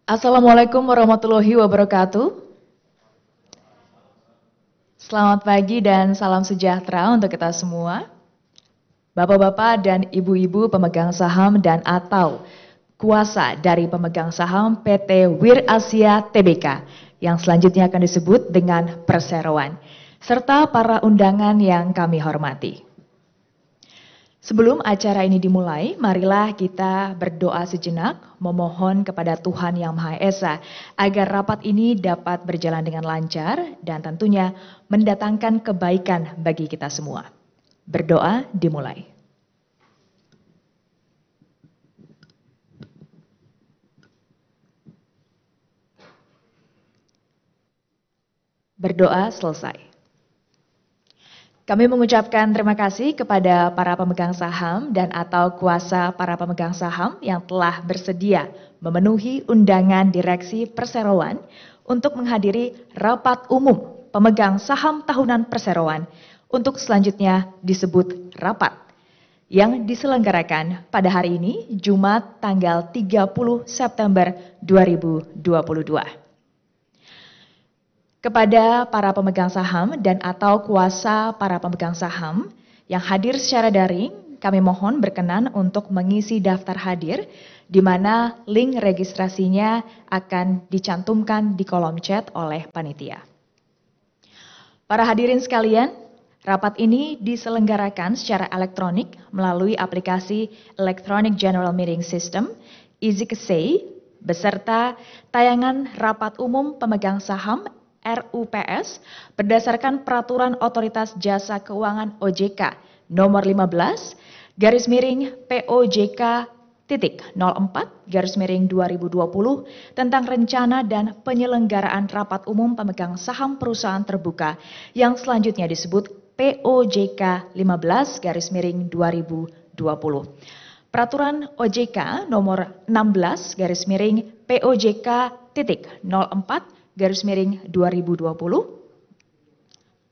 Assalamualaikum warahmatullahi wabarakatuh. Selamat pagi dan salam sejahtera untuk kita semua. Bapak-bapak dan ibu-ibu pemegang saham dan atau kuasa dari pemegang saham PT Wir Asia Tbk yang selanjutnya akan disebut dengan perseroan, serta para undangan yang kami hormati. Sebelum acara ini dimulai, marilah kita berdoa sejenak, memohon kepada Tuhan Yang Maha Esa agar rapat ini dapat berjalan dengan lancar dan tentunya mendatangkan kebaikan bagi kita semua. Berdoa dimulai. Berdoa selesai. Kami mengucapkan terima kasih kepada para pemegang saham dan atau kuasa para pemegang saham yang telah bersedia memenuhi undangan direksi perseroan untuk menghadiri rapat umum pemegang saham tahunan perseroan untuk selanjutnya disebut rapat yang diselenggarakan pada hari ini Jumat tanggal 30 September 2022. Kepada para pemegang saham dan atau kuasa para pemegang saham yang hadir secara daring, kami mohon berkenan untuk mengisi daftar hadir di mana link registrasinya akan dicantumkan di kolom chat oleh panitia. Para hadirin sekalian, rapat ini diselenggarakan secara elektronik melalui aplikasi Electronic General Meeting System EasyKSEI beserta tayangan rapat umum pemegang saham RUPS berdasarkan Peraturan Otoritas Jasa Keuangan OJK nomor 15 garis miring POJK titik 04 garis miring 2020 tentang rencana dan penyelenggaraan rapat umum pemegang saham perusahaan terbuka yang selanjutnya disebut POJK 15 garis miring 2020. Peraturan OJK nomor 16 garis miring POJK titik 04 garis miring 2020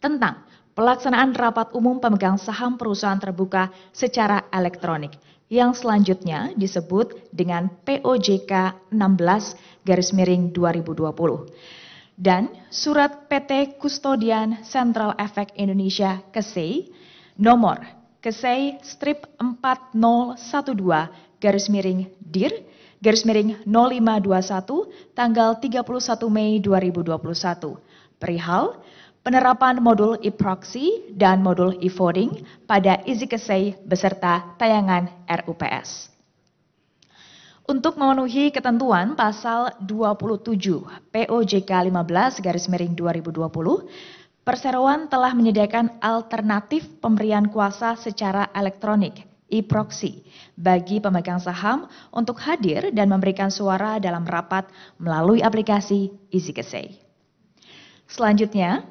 tentang pelaksanaan rapat umum pemegang saham perusahaan terbuka secara elektronik yang selanjutnya disebut dengan POJK 16 garis miring 2020 dan surat PT Kustodian Central Efek Indonesia KSEI nomor KSEI strip 4012 garis miring DIR garis miring 0521 tanggal 31 Mei 2021 perihal penerapan modul e-proxy dan modul e-voting pada EasyKSEI beserta tayangan RUPS. Untuk memenuhi ketentuan pasal 27 POJK 15 garis miring 2020, perseroan telah menyediakan alternatif pemberian kuasa secara elektronik e-proxy bagi pemegang saham untuk hadir dan memberikan suara dalam rapat melalui aplikasi EasyKSEI. Selanjutnya,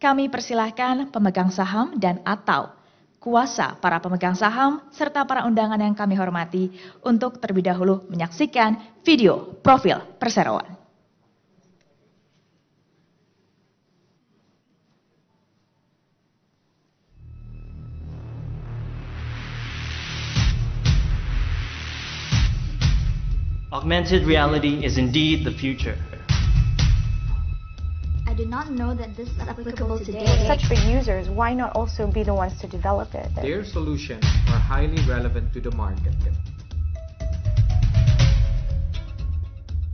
kami persilahkan pemegang saham dan atau kuasa para pemegang saham serta para undangan yang kami hormati untuk terlebih dahulu menyaksikan video profil perseroan. Augmented reality is indeed the future. I did not know that this is applicable today. Such for users, why not also be the ones to develop it? Their solutions are highly relevant to the market.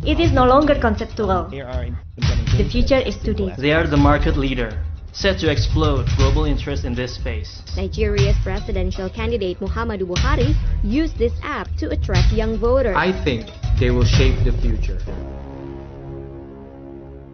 It is no longer conceptual. The future is today. They are the market leader, set to explode global interest in this space. Nigeria's presidential candidate Muhammadu Buhari used this app to attract young voters. I think they will shape the future.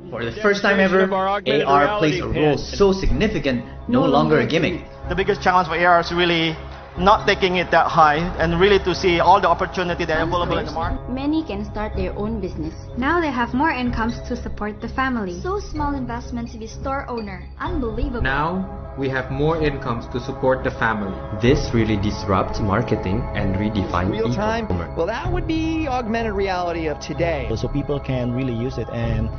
For the first time ever, AR plays a role so significant, no longer a gimmick. The biggest challenge for AR is really not taking it that high and really to see all the opportunity that are available in the market. Many can start their own business. Now they have more incomes to support the family. So small investments to be store owner. Unbelievable. Now we have more incomes to support the family. This really disrupts marketing and redefines real time. e-commerce. Well, that would be augmented reality of today. So people can really use it and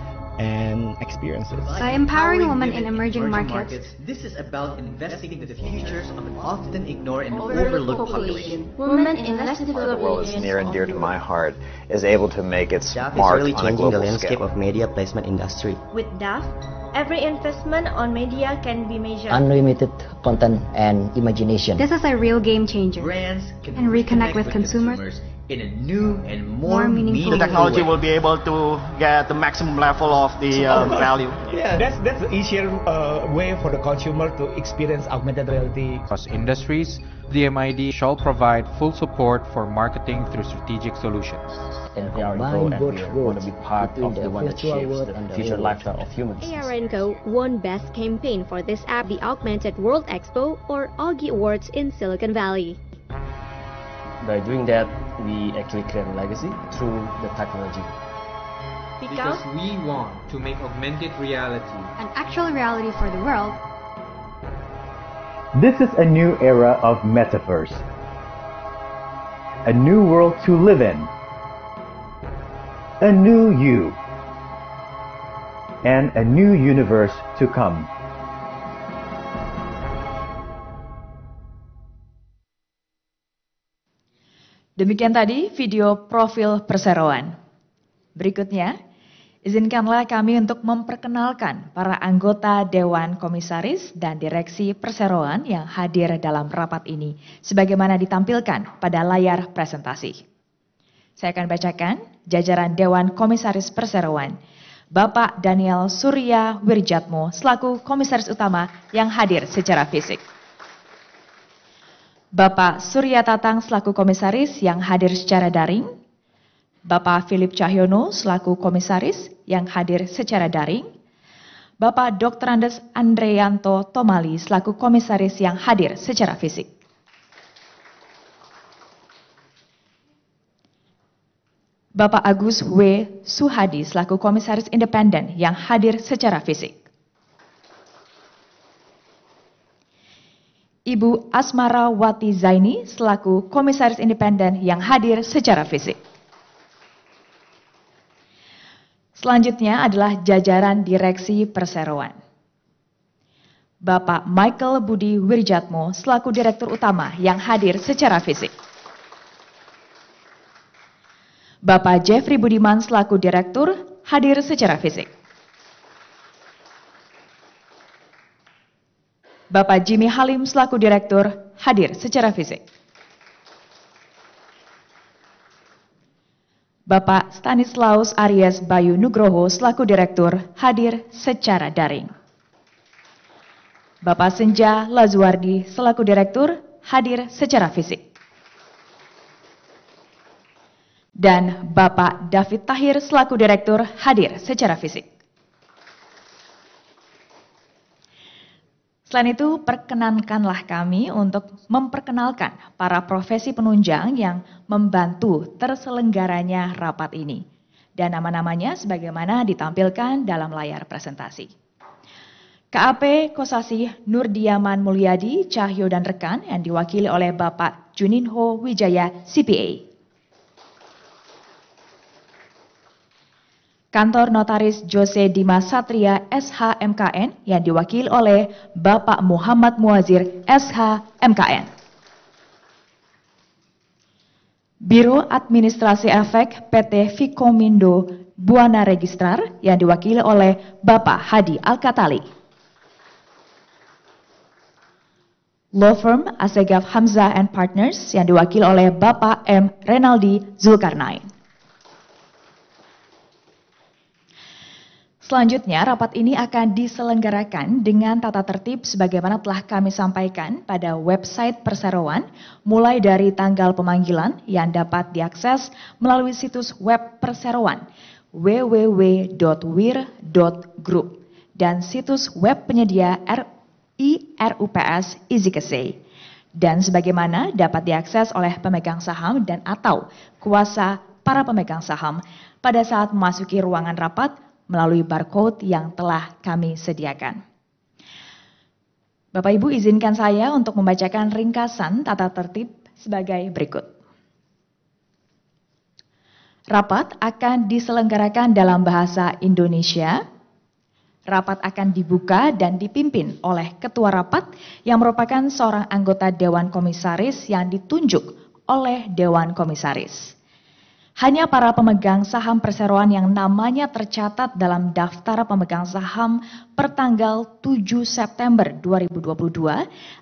and experiences. By empowering women in emerging markets, this is about investing in the futures of an often ignored and overlooked population. Women invest in the role is near and dear to my heart, is able to make its DAF mark is really on a changing the global landscape scale. of media placement industry. With DAF, every investment on media can be measured. Unlimited content and imagination. This is a real game changer. Brands can reconnect with consumers in a new and more meaningful The technology way. will be able to get the maximum level of the value. Yeah, that's the easier way for the consumer to experience augmented reality. Across industries, the MID shall provide full support for marketing through strategic solutions. And We are in combine Go, both and we want to be worlds part between of the one that virtual shapes world the and the future real world. lifestyle of humans. AR&Co won Best Campaign for this app, the Augmented World Expo or AUGI Awards in Silicon Valley. By doing that, we actually create a legacy through the technology. Because we want to make augmented reality an actual reality for the world. This is a new era of metaverse. A new world to live in. A new you. And a new universe to come. Demikian tadi video profil perseroan. Berikutnya, izinkanlah kami untuk memperkenalkan para anggota Dewan Komisaris dan Direksi Perseroan yang hadir dalam rapat ini, sebagaimana ditampilkan pada layar presentasi. Saya akan bacakan jajaran Dewan Komisaris Perseroan. Bapak Daniel Surya Wirjatmo selaku Komisaris Utama yang hadir secara fisik. Bapak Surya Tatang selaku komisaris yang hadir secara daring. Bapak Philip Cahyono selaku komisaris yang hadir secara daring. Bapak Dr. Andes Andreyanto Tomali selaku komisaris yang hadir secara fisik. Bapak Agus W. Suhadi selaku komisaris independen yang hadir secara fisik. Ibu Asmara Wati Zaini selaku komisaris independen yang hadir secara fisik. Selanjutnya adalah jajaran direksi perseroan. Bapak Michael Budi Wirjatmo selaku direktur utama yang hadir secara fisik. Bapak Jeffrey Budiman selaku direktur hadir secara fisik. Bapak Jimmy Halim selaku direktur hadir secara fisik. Bapak Stanislaus Aries Bayu Nugroho selaku direktur hadir secara daring. Bapak Senja Lazuardi selaku direktur hadir secara fisik. Dan Bapak David Tahir selaku direktur hadir secara fisik. Selain itu, perkenankanlah kami untuk memperkenalkan para profesi penunjang yang membantu terselenggaranya rapat ini. Dan nama-namanya sebagaimana ditampilkan dalam layar presentasi. KAP Kosasih Nurdiaman Mulyadi, Cahyo dan rekan yang diwakili oleh Bapak Juninho Wijaya, CPA. Kantor Notaris Jose Dimas Satria SH-MKN yang diwakili oleh Bapak Muhammad Muazir SH-MKN. Biro Administrasi Efek PT Vikomindo Buana Registrar yang diwakili oleh Bapak Hadi Alkatali. Law Firm Asegaf Hamzah and Partners yang diwakili oleh Bapak M. Renaldi Zulkarnain. Selanjutnya, rapat ini akan diselenggarakan dengan tata tertib sebagaimana telah kami sampaikan pada website Perseroan, mulai dari tanggal pemanggilan yang dapat diakses melalui situs web Perseroan www.wir.group dan situs web penyedia RUPS Izikese, dan sebagaimana dapat diakses oleh pemegang saham dan atau kuasa para pemegang saham pada saat memasuki ruangan rapat melalui barcode yang telah kami sediakan. Bapak Ibu, izinkan saya untuk membacakan ringkasan tata tertib sebagai berikut. Rapat akan diselenggarakan dalam bahasa Indonesia, Rapat akan dibuka dan dipimpin oleh ketua rapat yang merupakan seorang anggota Dewan Komisaris yang ditunjuk oleh Dewan Komisaris. Hanya para pemegang saham perseroan yang namanya tercatat dalam daftar pemegang saham pertanggal 7 September 2022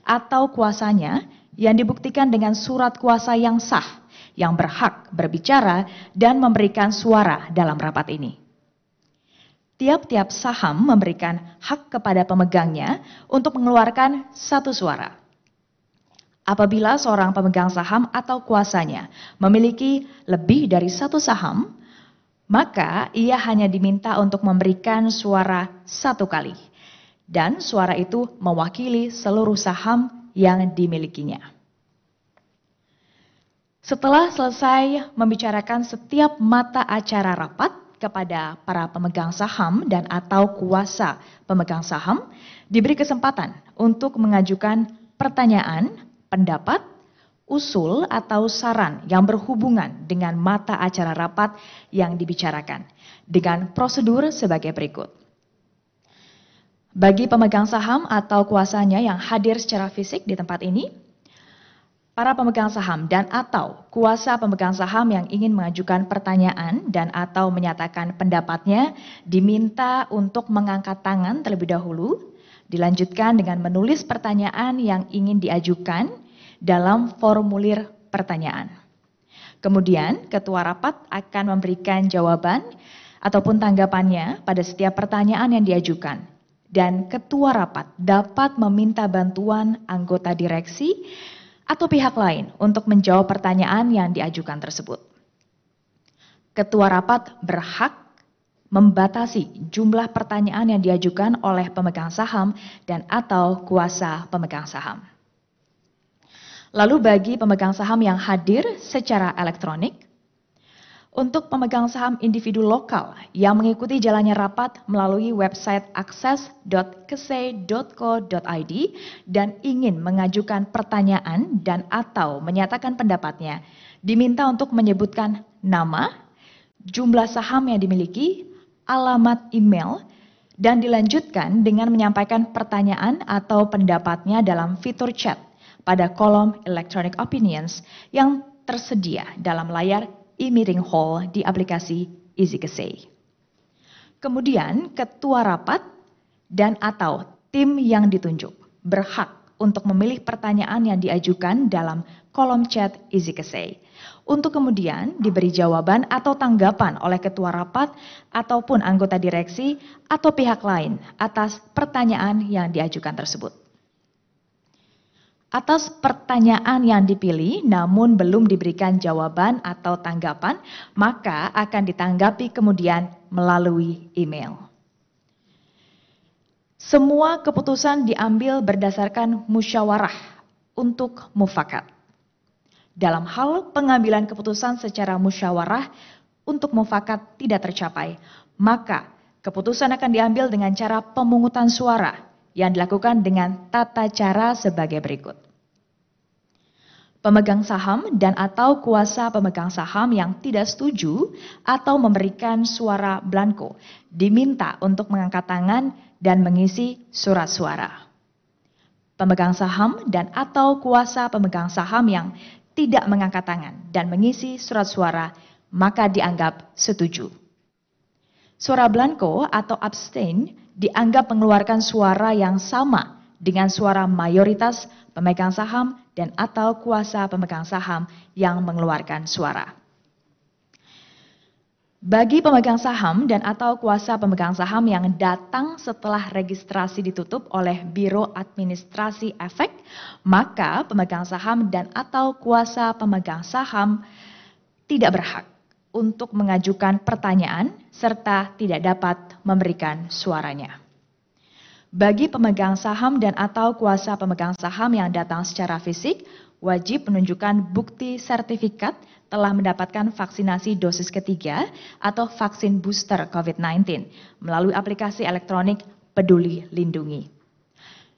atau kuasanya yang dibuktikan dengan surat kuasa yang sah yang berhak berbicara dan memberikan suara dalam rapat ini. Tiap-tiap saham memberikan hak kepada pemegangnya untuk mengeluarkan satu suara. Apabila seorang pemegang saham atau kuasanya memiliki lebih dari satu saham, maka ia hanya diminta untuk memberikan suara satu kali. Dan suara itu mewakili seluruh saham yang dimilikinya. Setelah selesai membicarakan setiap mata acara rapat, kepada para pemegang saham dan atau kuasa pemegang saham diberi kesempatan untuk mengajukan pertanyaan, pendapat, usul atau saran yang berhubungan dengan mata acara rapat yang dibicarakan dengan prosedur sebagai berikut. Bagi pemegang saham atau kuasanya yang hadir secara fisik di tempat ini, para pemegang saham dan atau kuasa pemegang saham yang ingin mengajukan pertanyaan dan atau menyatakan pendapatnya diminta untuk mengangkat tangan terlebih dahulu, dilanjutkan dengan menulis pertanyaan yang ingin diajukan dalam formulir pertanyaan. Kemudian ketua rapat akan memberikan jawaban ataupun tanggapannya pada setiap pertanyaan yang diajukan. Dan ketua rapat dapat meminta bantuan anggota direksi atau pihak lain untuk menjawab pertanyaan yang diajukan tersebut. Ketua rapat berhak membatasi jumlah pertanyaan yang diajukan oleh pemegang saham dan atau kuasa pemegang saham. Lalu bagi pemegang saham yang hadir secara elektronik, untuk pemegang saham individu lokal yang mengikuti jalannya rapat melalui website akses.kesei.co.id dan ingin mengajukan pertanyaan dan atau menyatakan pendapatnya, diminta untuk menyebutkan nama, jumlah saham yang dimiliki, alamat email, dan dilanjutkan dengan menyampaikan pertanyaan atau pendapatnya dalam fitur chat pada kolom Electronic Opinions yang tersedia dalam layar e-meeting hall di aplikasi EasyKesei. Kemudian ketua rapat dan atau tim yang ditunjuk berhak untuk memilih pertanyaan yang diajukan dalam kolom chat EasyKesei untuk kemudian diberi jawaban atau tanggapan oleh ketua rapat ataupun anggota direksi atau pihak lain atas pertanyaan yang diajukan tersebut. Atas pertanyaan yang dipilih namun belum diberikan jawaban atau tanggapan, maka akan ditanggapi kemudian melalui email. Semua keputusan diambil berdasarkan musyawarah untuk mufakat. Dalam hal pengambilan keputusan secara musyawarah untuk mufakat tidak tercapai, maka keputusan akan diambil dengan cara pemungutan suara yang dilakukan dengan tata cara sebagai berikut. Pemegang saham dan atau kuasa pemegang saham yang tidak setuju atau memberikan suara blanko diminta untuk mengangkat tangan dan mengisi surat suara. Pemegang saham dan atau kuasa pemegang saham yang tidak mengangkat tangan dan mengisi surat suara maka dianggap setuju. Suara blanko atau abstain dianggap mengeluarkan suara yang sama dengan suara mayoritas pemegang saham dan atau kuasa pemegang saham yang mengeluarkan suara. Bagi pemegang saham dan atau kuasa pemegang saham yang datang setelah registrasi ditutup oleh Biro Administrasi Efek, maka pemegang saham dan atau kuasa pemegang saham tidak berhak untuk mengajukan pertanyaan serta tidak dapat memberikan suaranya. Bagi pemegang saham dan atau kuasa pemegang saham yang datang secara fisik, wajib menunjukkan bukti sertifikat telah mendapatkan vaksinasi dosis ketiga atau vaksin booster COVID-19 melalui aplikasi elektronik Peduli Lindungi.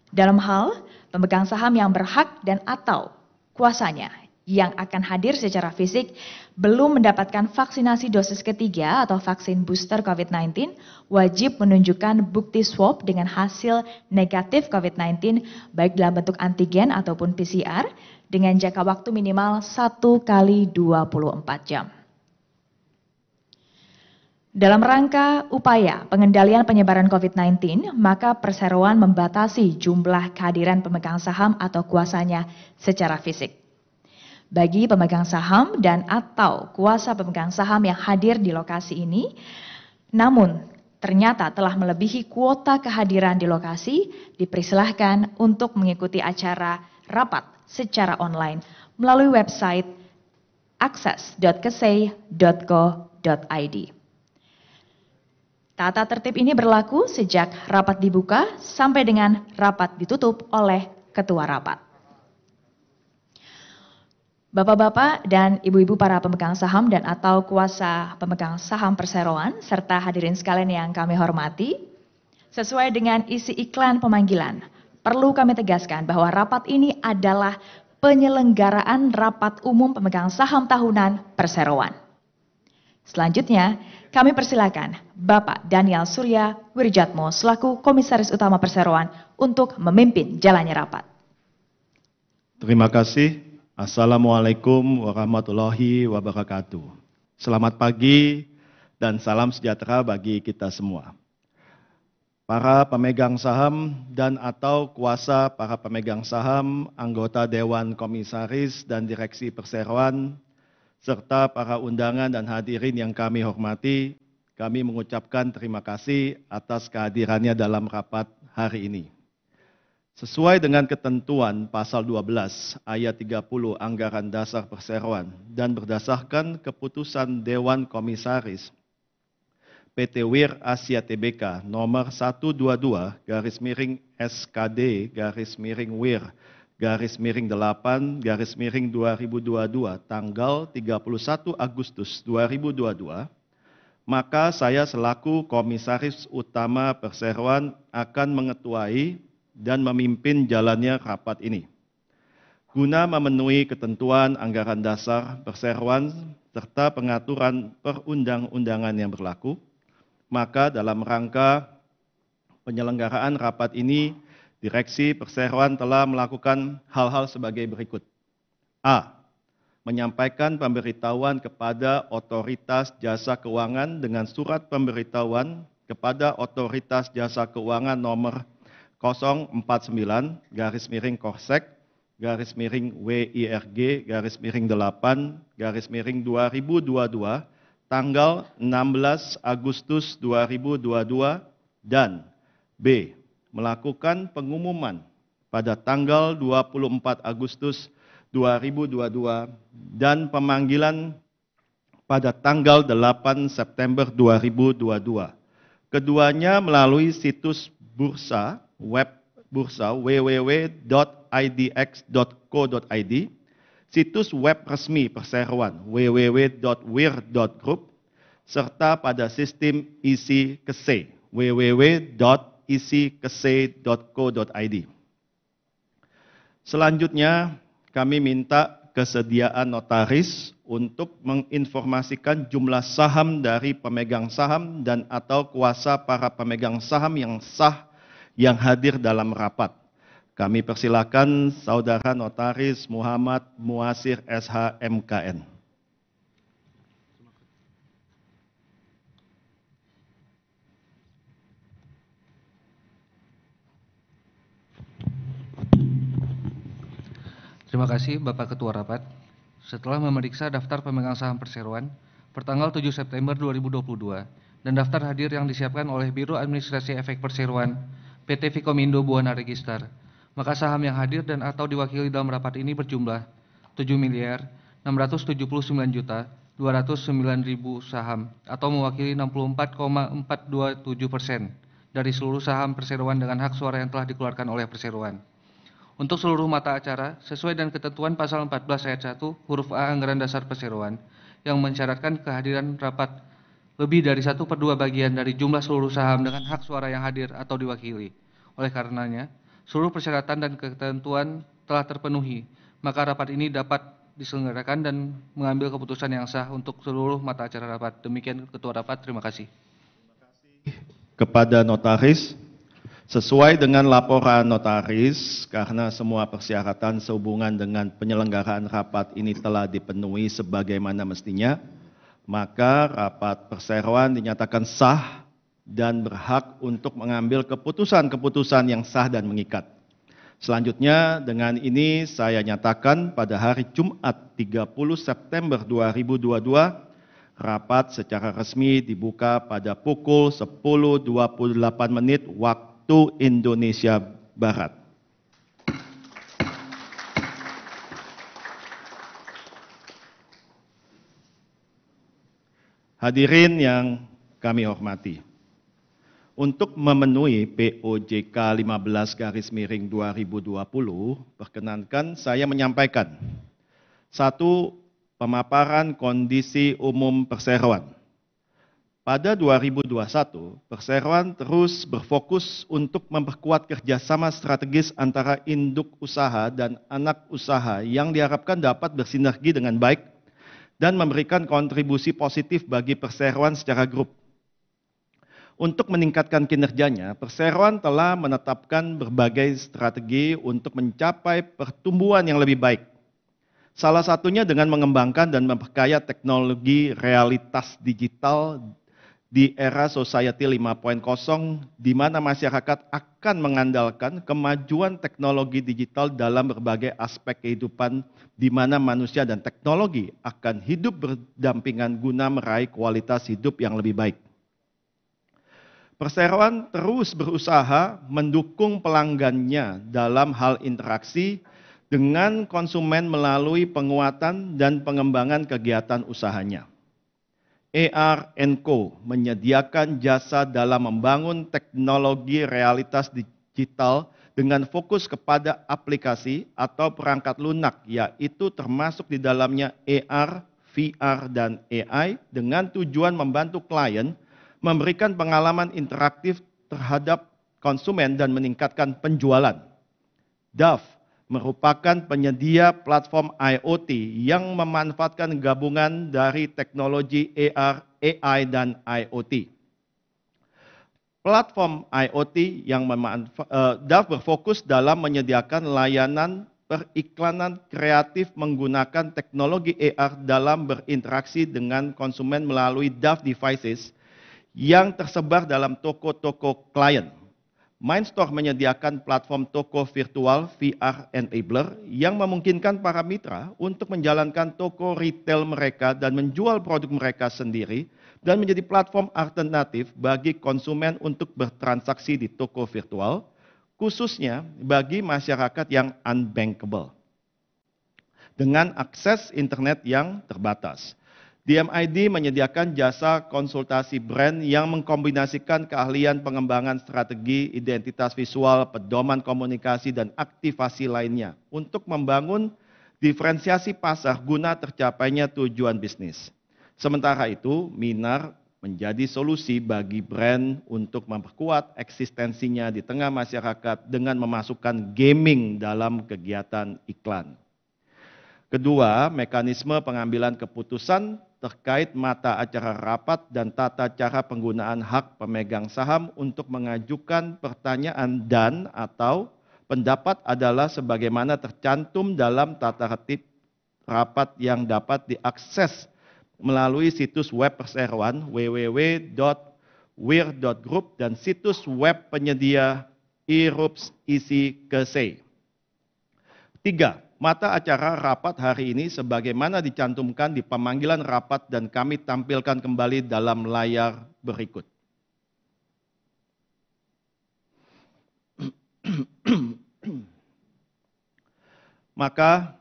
Dalam hal pemegang saham yang berhak dan atau kuasanya yang akan hadir secara fisik belum mendapatkan vaksinasi dosis ketiga atau vaksin booster COVID-19 wajib menunjukkan bukti swab dengan hasil negatif COVID-19 baik dalam bentuk antigen ataupun PCR dengan jangka waktu minimal 1 kali 24 jam. Dalam rangka upaya pengendalian penyebaran COVID-19, maka perseroan membatasi jumlah kehadiran pemegang saham atau kuasanya secara fisik. Bagi pemegang saham dan atau kuasa pemegang saham yang hadir di lokasi ini, namun ternyata telah melebihi kuota kehadiran di lokasi, dipersilahkan untuk mengikuti acara rapat secara online melalui website akses.kesei.co.id. Tata tertib ini berlaku sejak rapat dibuka sampai dengan rapat ditutup oleh ketua rapat. Bapak-bapak dan ibu-ibu para pemegang saham dan atau kuasa pemegang saham perseroan serta hadirin sekalian yang kami hormati, sesuai dengan isi iklan pemanggilan, perlu kami tegaskan bahwa rapat ini adalah penyelenggaraan rapat umum pemegang saham tahunan perseroan. Selanjutnya, kami persilakan Bapak Daniel Surya Wirjatmo selaku Komisaris Utama Perseroan untuk memimpin jalannya rapat. Terima kasih. Assalamualaikum warahmatullahi wabarakatuh. Selamat pagi dan salam sejahtera bagi kita semua. Para pemegang saham dan atau kuasa para pemegang saham, anggota Dewan Komisaris dan Direksi Perseroan, serta para undangan dan hadirin yang kami hormati, kami mengucapkan terima kasih atas kehadirannya dalam rapat hari ini. Sesuai dengan ketentuan pasal 12 ayat 30 Anggaran Dasar Perseroan dan berdasarkan keputusan Dewan Komisaris PT WIR Asia Tbk nomor 122-WIR-8-2022 tanggal 31 Agustus 2022, maka saya selaku Komisaris Utama Perseroan akan mengetuai dan memimpin jalannya rapat ini. Guna memenuhi ketentuan anggaran dasar perseroan serta pengaturan perundang-undangan yang berlaku, maka dalam rangka penyelenggaraan rapat ini, Direksi Perseroan telah melakukan hal-hal sebagai berikut. A. Menyampaikan pemberitahuan kepada Otoritas Jasa Keuangan dengan surat pemberitahuan kepada Otoritas Jasa Keuangan nomor 049-WIRG-8-2022 tanggal 16 Agustus 2022 dan B. Melakukan pengumuman pada tanggal 24 Agustus 2022 dan pemanggilan pada tanggal 8 September 2022. Keduanya melalui situs web bursa www.idx.co.id, situs web resmi Perseroan www.wir.group, serta pada sistem isi KESEI www.isikesei.co.id. Selanjutnya, kami minta kesediaan notaris untuk menginformasikan jumlah saham dari pemegang saham dan atau kuasa para pemegang saham yang sah yang hadir dalam rapat. Kami persilakan Saudara Notaris Muhammad Muasir SH MKN. Terima kasih Bapak Ketua Rapat. Setelah memeriksa daftar pemegang saham perseroan pertanggal 7 September 2022 dan daftar hadir yang disiapkan oleh Biro Administrasi Efek Perseroan PT Vikomindo Buana Register, maka saham yang hadir dan atau diwakili dalam rapat ini berjumlah 7.679.209.000 saham atau mewakili 64,427% dari seluruh saham perseroan dengan hak suara yang telah dikeluarkan oleh perseroan. Untuk seluruh mata acara, sesuai dengan ketentuan pasal 14 ayat 1 huruf A Anggaran Dasar Perseroan yang mensyaratkan kehadiran rapat lebih dari 1/2 bagian dari jumlah seluruh saham dengan hak suara yang hadir atau diwakili. Oleh karenanya, seluruh persyaratan dan ketentuan telah terpenuhi, maka rapat ini dapat diselenggarakan dan mengambil keputusan yang sah untuk seluruh mata acara rapat. Demikian Ketua Rapat, terima kasih. Kepada notaris, sesuai dengan laporan notaris, karena semua persyaratan sehubungan dengan penyelenggaraan rapat ini telah dipenuhi sebagaimana mestinya, maka rapat perseroan dinyatakan sah dan berhak untuk mengambil keputusan-keputusan yang sah dan mengikat. Selanjutnya, dengan ini saya nyatakan pada hari Jumat 30 September 2022, rapat secara resmi dibuka pada pukul 10.28 waktu Indonesia Barat. Hadirin yang kami hormati, untuk memenuhi POJK 15/2020, perkenankan saya menyampaikan. 1. Pemaparan kondisi umum perseroan. Pada 2021, perseroan terus berfokus untuk memperkuat kerjasama strategis antara induk usaha dan anak usaha yang diharapkan dapat bersinergi dengan baik dan memberikan kontribusi positif bagi perseroan secara grup. Untuk meningkatkan kinerjanya, perseroan telah menetapkan berbagai strategi untuk mencapai pertumbuhan yang lebih baik. Salah satunya dengan mengembangkan dan memperkaya teknologi realitas digital di era Society 5.0, di mana masyarakat akan mengandalkan kemajuan teknologi digital dalam berbagai aspek kehidupan, di mana manusia dan teknologi akan hidup berdampingan guna meraih kualitas hidup yang lebih baik. Perseroan terus berusaha mendukung pelanggannya dalam hal interaksi dengan konsumen melalui penguatan dan pengembangan kegiatan usahanya. AR&Co menyediakan jasa dalam membangun teknologi realitas digital dengan fokus kepada aplikasi atau perangkat lunak, yaitu termasuk di dalamnya AR, VR, dan AI dengan tujuan membantu klien memberikan pengalaman interaktif terhadap konsumen dan meningkatkan penjualan. DAF merupakan penyedia platform IoT yang memanfaatkan gabungan dari teknologi AR, AI, dan IoT. Platform IoT yang DAF berfokus dalam menyediakan layanan periklanan kreatif menggunakan teknologi AR dalam berinteraksi dengan konsumen melalui DAF devices yang tersebar dalam toko-toko klien. Mindstore menyediakan platform toko virtual VR enabler yang memungkinkan para mitra untuk menjalankan toko retail mereka dan menjual produk mereka sendiri dan menjadi platform alternatif bagi konsumen untuk bertransaksi di toko virtual, khususnya bagi masyarakat yang unbankable dengan akses internet yang terbatas. DMID menyediakan jasa konsultasi brand yang mengkombinasikan keahlian pengembangan strategi, identitas visual, pedoman komunikasi, dan aktivasi lainnya untuk membangun diferensiasi pasar guna tercapainya tujuan bisnis. Sementara itu, Minar menjadi solusi bagi brand untuk memperkuat eksistensinya di tengah masyarakat dengan memasukkan gaming dalam kegiatan iklan. Kedua, mekanisme pengambilan keputusan terkait mata acara rapat dan tata cara penggunaan hak pemegang saham untuk mengajukan pertanyaan dan atau pendapat adalah sebagaimana tercantum dalam tata tertib rapat yang dapat diakses melalui situs web perseroan www.wir.group dan situs web penyedia IRUPS isi KC. 3. Mata acara rapat hari ini sebagaimana dicantumkan di pemanggilan rapat dan kami tampilkan kembali dalam layar berikut. Maka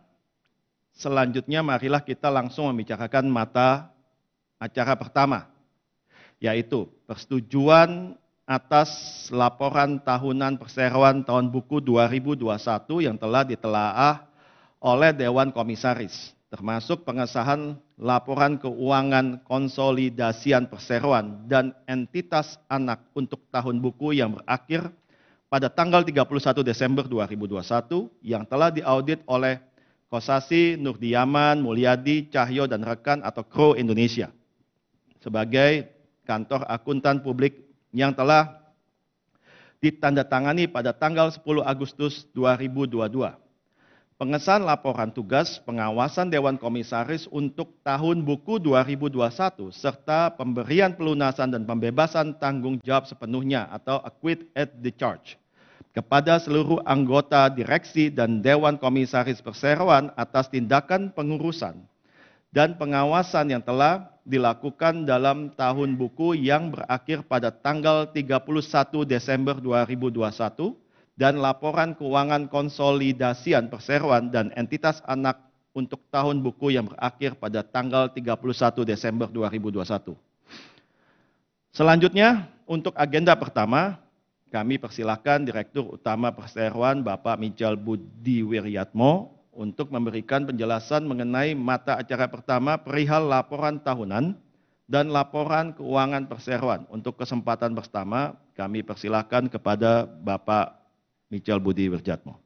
selanjutnya marilah kita langsung membicarakan mata acara pertama, yaitu persetujuan atas laporan tahunan perseroan tahun buku 2021 yang telah ditelaah oleh Dewan Komisaris, termasuk pengesahan laporan keuangan konsolidasian perseroan dan entitas anak untuk tahun buku yang berakhir pada tanggal 31 Desember 2021 yang telah diaudit oleh Kosasih, Nurdiyaman, Mulyadi, Cahyo, dan rekan atau Kro Indonesia sebagai kantor akuntan publik yang telah ditandatangani pada tanggal 10 Agustus 2022. Pengesahan laporan tugas pengawasan Dewan Komisaris untuk tahun buku 2021 serta pemberian pelunasan dan pembebasan tanggung jawab sepenuhnya atau acquit at discharge kepada seluruh anggota direksi dan Dewan Komisaris Perseroan atas tindakan pengurusan dan pengawasan yang telah dilakukan dalam tahun buku yang berakhir pada tanggal 31 Desember 2021 dan laporan keuangan konsolidasian perseroan dan entitas anak untuk tahun buku yang berakhir pada tanggal 31 Desember 2021. Selanjutnya, untuk agenda pertama, kami persilakan Direktur Utama Perseroan Bapak Michel Budi Wiryatmo untuk memberikan penjelasan mengenai mata acara pertama perihal laporan tahunan dan laporan keuangan perseroan. Untuk kesempatan pertama, kami persilakan kepada Bapak Michel Budi Wiryatmo.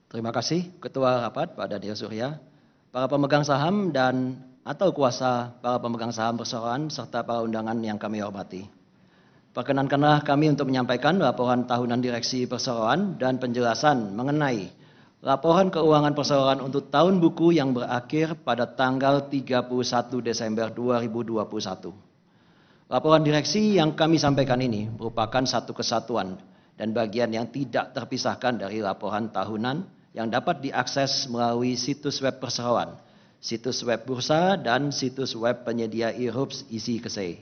Terima kasih Ketua Rapat Pak Daniel Surya, para pemegang saham dan atau kuasa para pemegang saham perseroan serta para undangan yang kami hormati. Perkenankanlah kami untuk menyampaikan laporan tahunan Direksi Perseroan dan penjelasan mengenai laporan keuangan perseroan untuk tahun buku yang berakhir pada tanggal 31 Desember 2021. Laporan direksi yang kami sampaikan ini merupakan satu kesatuan dan bagian yang tidak terpisahkan dari laporan tahunan yang dapat diakses melalui situs web perseroan, situs web bursa, dan situs web penyedia e-hubs isi KSE.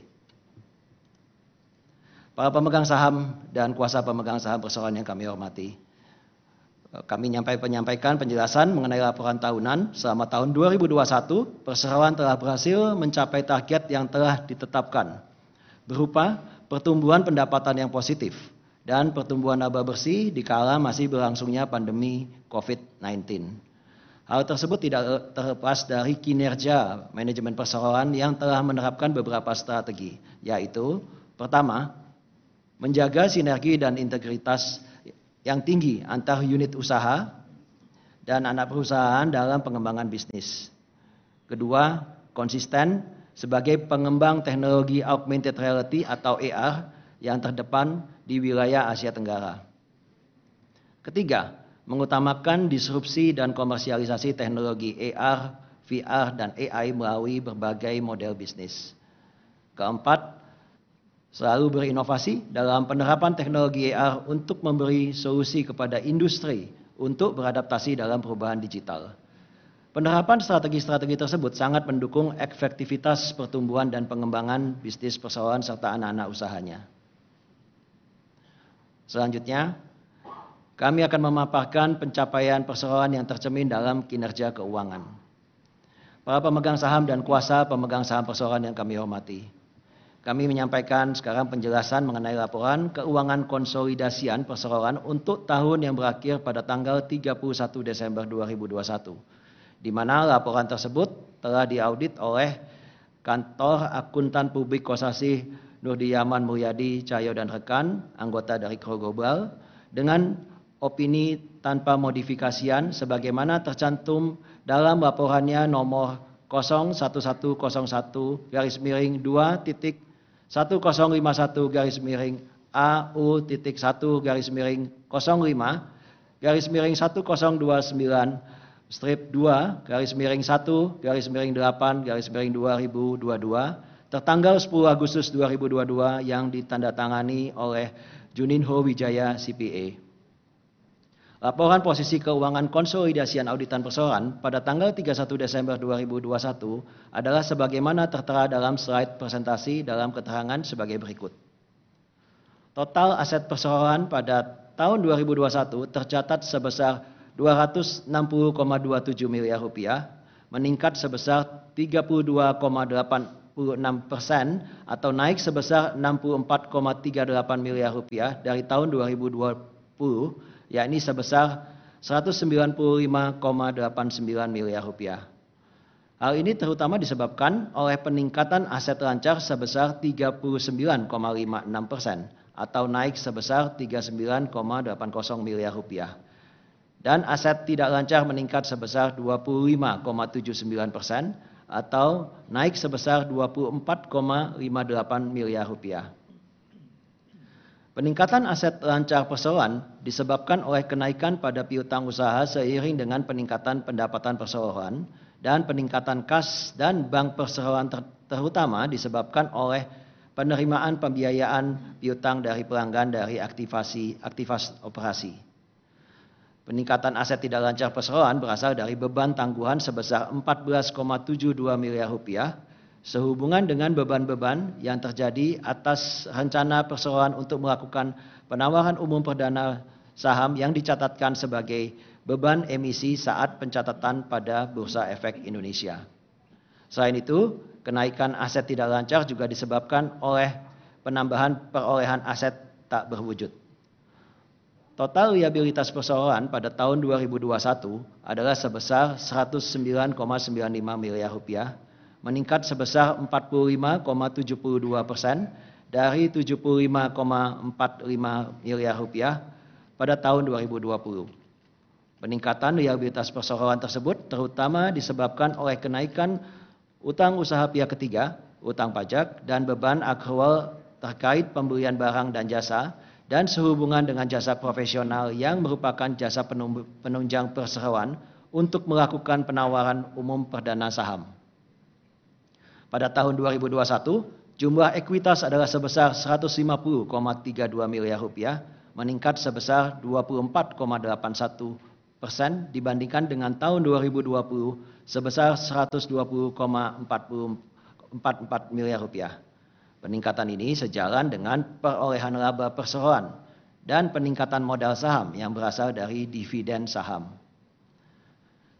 Para pemegang saham dan kuasa pemegang saham perseroan yang kami hormati, kami menyampaikan penjelasan mengenai laporan tahunan. Selama tahun 2021, perseroan telah berhasil mencapai target yang telah ditetapkan, berupa pertumbuhan pendapatan yang positif dan pertumbuhan laba bersih di kala masih berlangsungnya pandemi COVID-19. Hal tersebut tidak terlepas dari kinerja manajemen perseroan yang telah menerapkan beberapa strategi, yaitu pertama, menjaga sinergi dan integritas yang tinggi antar unit usaha dan anak perusahaan dalam pengembangan bisnis. Kedua, konsisten sebagai pengembang teknologi augmented reality atau AR yang terdepan di wilayah Asia Tenggara. Ketiga, mengutamakan disrupsi dan komersialisasi teknologi AR, VR, dan AI melalui berbagai model bisnis. Keempat, selalu berinovasi dalam penerapan teknologi AR untuk memberi solusi kepada industri untuk beradaptasi dalam perubahan digital. Penerapan strategi-strategi tersebut sangat mendukung efektivitas pertumbuhan dan pengembangan bisnis perseroan serta anak-anak usahanya. Selanjutnya, kami akan memaparkan pencapaian perseroan yang tercermin dalam kinerja keuangan. Para pemegang saham dan kuasa pemegang saham perseroan yang kami hormati, kami menyampaikan sekarang penjelasan mengenai laporan keuangan konsolidasian perseroan untuk tahun yang berakhir pada tanggal 31 Desember 2021, di mana laporan tersebut telah diaudit oleh Kantor Akuntan Publik Kosasih Nurdiyaman Mulyadi, Cahyo, dan rekan, anggota dari Kro Global, dengan opini tanpa modifikasian sebagaimana tercantum dalam laporannya nomor 011-01-05-A-U-1-2022, tertanggal 10 Agustus 2022 yang ditandatangani oleh Juninho Wijaya CPA. Laporan posisi keuangan konsolidasian auditan perseroan pada tanggal 31 Desember 2021 adalah sebagaimana tertera dalam slide presentasi dalam keterangan sebagai berikut. Total aset perseroan pada tahun 2021 tercatat sebesar 260,27 miliar rupiah, meningkat sebesar 32,86% atau naik sebesar 64,38 miliar rupiah dari tahun 2020, yakni sebesar 195,89 miliar rupiah. Hal ini terutama disebabkan oleh peningkatan aset lancar sebesar 39,56% atau naik sebesar 39,80 miliar rupiah. dan aset tidak lancar meningkat sebesar 25,79% atau naik sebesar 24,58 miliar rupiah. Peningkatan aset lancar perseroan disebabkan oleh kenaikan pada piutang usaha seiring dengan peningkatan pendapatan perseroan dan peningkatan kas dan bank perseroan terutama disebabkan oleh penerimaan pembiayaan piutang dari pelanggan dari aktivas operasi. Peningkatan aset tidak lancar perseroan berasal dari beban tangguhan sebesar 14,72 miliar rupiah sehubungan dengan beban-beban yang terjadi atas rencana perseroan untuk melakukan penawaran umum perdana saham yang dicatatkan sebagai beban emisi saat pencatatan pada Bursa Efek Indonesia. Selain itu, kenaikan aset tidak lancar juga disebabkan oleh penambahan perolehan aset tak berwujud. Total liabilitas perseroan pada tahun 2021 adalah sebesar 109,95 miliar rupiah, meningkat sebesar 45,72% dari 75,45 miliar rupiah pada tahun 2020. Peningkatan liabilitas perseroan tersebut terutama disebabkan oleh kenaikan utang usaha pihak ketiga, utang pajak, dan beban akrual terkait pembelian barang dan jasa, dan sehubungan dengan jasa profesional yang merupakan jasa penunjang perseroan untuk melakukan penawaran umum perdana saham. Pada tahun 2021, jumlah ekuitas adalah sebesar 150,32 miliar rupiah, meningkat sebesar 24,81% dibandingkan dengan tahun 2020 sebesar 120,44 miliar rupiah. Peningkatan ini sejalan dengan perolehan laba perseroan dan peningkatan modal saham yang berasal dari dividen saham.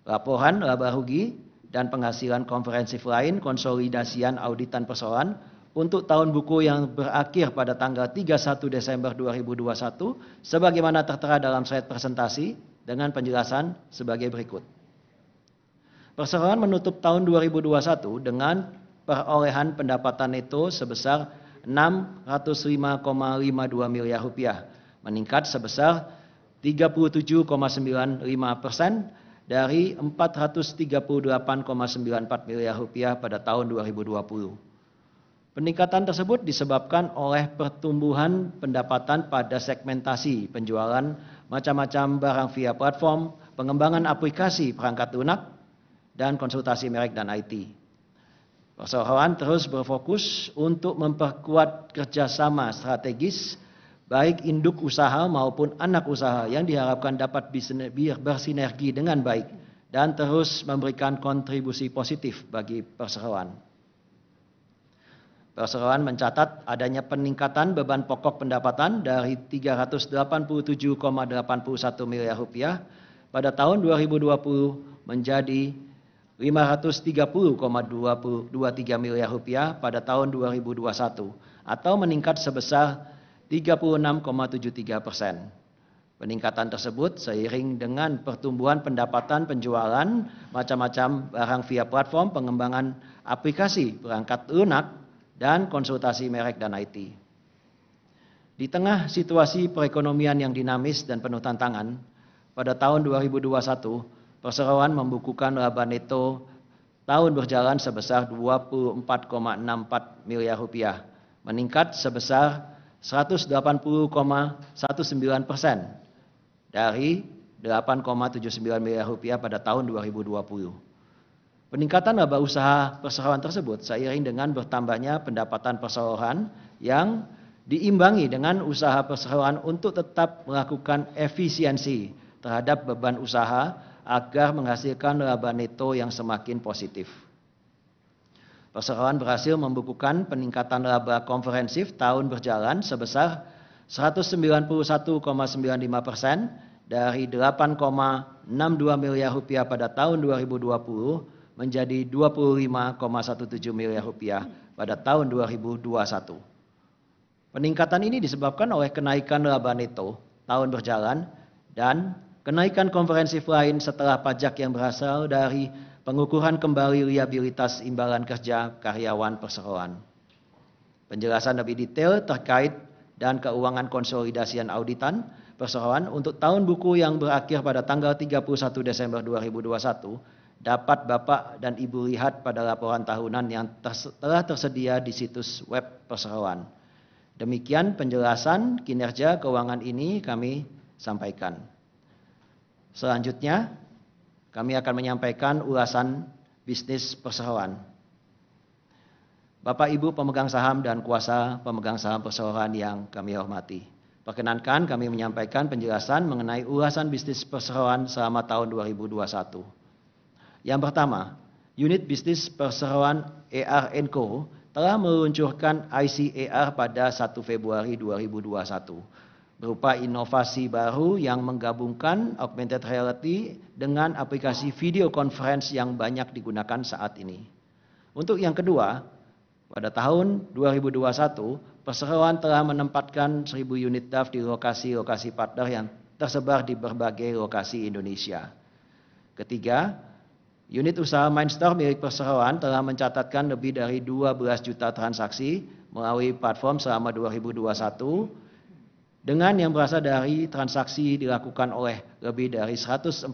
Laporan laba rugi dan penghasilan komprehensif lain konsolidasian auditan perseroan untuk tahun buku yang berakhir pada tanggal 31 Desember 2021 sebagaimana tertera dalam slide presentasi dengan penjelasan sebagai berikut. Perseroan menutup tahun 2021 dengan perolehan pendapatan neto sebesar 605,52 miliar rupiah, meningkat sebesar 37,95% dari 438,94 miliar rupiah pada tahun 2020. Peningkatan tersebut disebabkan oleh pertumbuhan pendapatan pada segmentasi penjualan macam-macam barang via platform, pengembangan aplikasi perangkat lunak, dan konsultasi merek dan IT. Perseroan terus berfokus untuk memperkuat kerjasama strategis baik induk usaha maupun anak usaha yang diharapkan dapat bersinergi dengan baik dan terus memberikan kontribusi positif bagi perseroan. Perseroan mencatat adanya peningkatan beban pokok pendapatan dari 387,81 miliar rupiah pada tahun 2020 menjadi 530,23 miliar rupiah pada tahun 2021 atau meningkat sebesar 36,73%. Peningkatan tersebut seiring dengan pertumbuhan pendapatan penjualan macam-macam barang via platform, pengembangan aplikasi perangkat lunak, dan konsultasi merek dan IT. Di tengah situasi perekonomian yang dinamis dan penuh tantangan, pada tahun 2021 Perseroan membukukan laba neto tahun berjalan sebesar 24,64 miliar rupiah, meningkat sebesar 180,19% dari 8,79 miliar rupiah pada tahun 2020. Peningkatan laba usaha perseroan tersebut seiring dengan bertambahnya pendapatan perseroan yang diimbangi dengan usaha perseroan untuk tetap melakukan efisiensi terhadap beban usaha agar menghasilkan laba neto yang semakin positif. Perseroan berhasil membukukan peningkatan laba komprehensif tahun berjalan sebesar 191,95% dari 8,62 miliar rupiah pada tahun 2020 menjadi 25,17 miliar rupiah pada tahun 2021. Peningkatan ini disebabkan oleh kenaikan laba neto tahun berjalan dan kenaikan komprehensif lain setelah pajak yang berasal dari pengukuran kembali liabilitas imbalan kerja karyawan perseroan. Penjelasan lebih detail terkait dan keuangan konsolidasian auditan perseroan untuk tahun buku yang berakhir pada tanggal 31 Desember 2021 dapat Bapak dan Ibu lihat pada laporan tahunan yang telah tersedia di situs web perseroan. Demikian penjelasan kinerja keuangan ini kami sampaikan. Selanjutnya, kami akan menyampaikan ulasan bisnis perseroan. Bapak Ibu pemegang saham dan kuasa pemegang saham perseroan yang kami hormati. Perkenankan kami menyampaikan penjelasan mengenai ulasan bisnis perseroan selama tahun 2021. Yang pertama, unit bisnis perseroan ER & Co telah meluncurkan IC-AR pada 1 Februari 2021 berupa inovasi baru yang menggabungkan augmented reality dengan aplikasi video conference yang banyak digunakan saat ini. Untuk yang kedua, pada tahun 2021, perseroan telah menempatkan 1.000 unit DAF di lokasi-lokasi partner yang tersebar di berbagai lokasi Indonesia. Ketiga, unit usaha Mindstore milik perseroan telah mencatatkan lebih dari 12 juta transaksi melalui platform selama 2021 dengan yang berasal dari transaksi dilakukan oleh lebih dari 140.000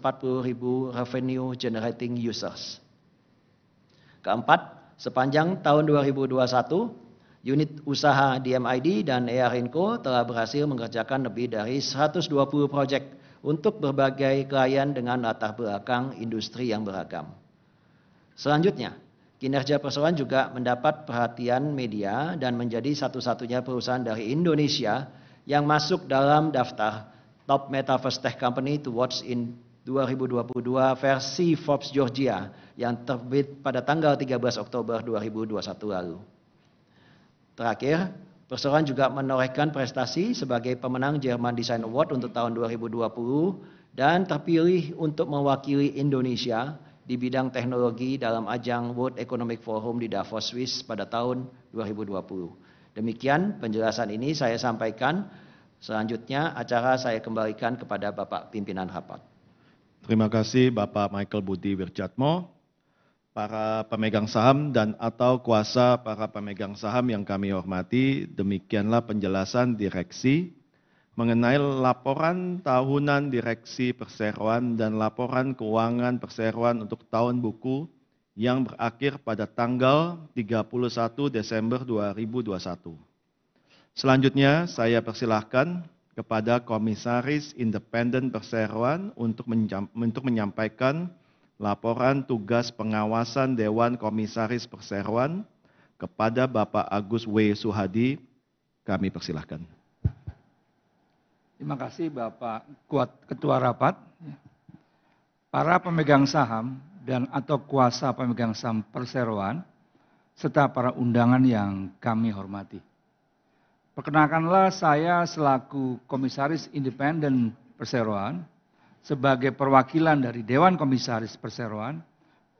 revenue generating users. Keempat, sepanjang tahun 2021, unit usaha DMID dan ER & Co telah berhasil mengerjakan lebih dari 120 proyek untuk berbagai klien dengan latar belakang industri yang beragam. Selanjutnya, kinerja perseroan juga mendapat perhatian media dan menjadi satu-satunya perusahaan dari Indonesia yang masuk dalam daftar Top Metaverse Tech Company to Watch in 2022 versi Forbes Georgia yang terbit pada tanggal 13 Oktober 2021 lalu. Terakhir, perseroan juga menorehkan prestasi sebagai pemenang German Design Award untuk tahun 2020 dan terpilih untuk mewakili Indonesia di bidang teknologi dalam ajang World Economic Forum di Davos, Swiss pada tahun 2020. Demikian penjelasan ini saya sampaikan. Selanjutnya acara saya kembalikan kepada Bapak Pimpinan Rapat. Terima kasih Bapak Michael Budi Wirjatmo, para pemegang saham dan atau kuasa para pemegang saham yang kami hormati, demikianlah penjelasan direksi mengenai laporan tahunan direksi perseroan dan laporan keuangan perseroan untuk tahun buku yang berakhir pada tanggal 31 Desember 2021. Selanjutnya saya persilahkan kepada Komisaris Independen Perseroan untuk menyampaikan laporan tugas pengawasan Dewan Komisaris Perseroan kepada Bapak Agus W. Suhadi. Kami persilahkan. Terima kasih Bapak Ketua Rapat. Para pemegang saham dan atau kuasa pemegang saham perseroan, serta para undangan yang kami hormati. Perkenalkanlah saya selaku Komisaris Independen Perseroan sebagai perwakilan dari Dewan Komisaris Perseroan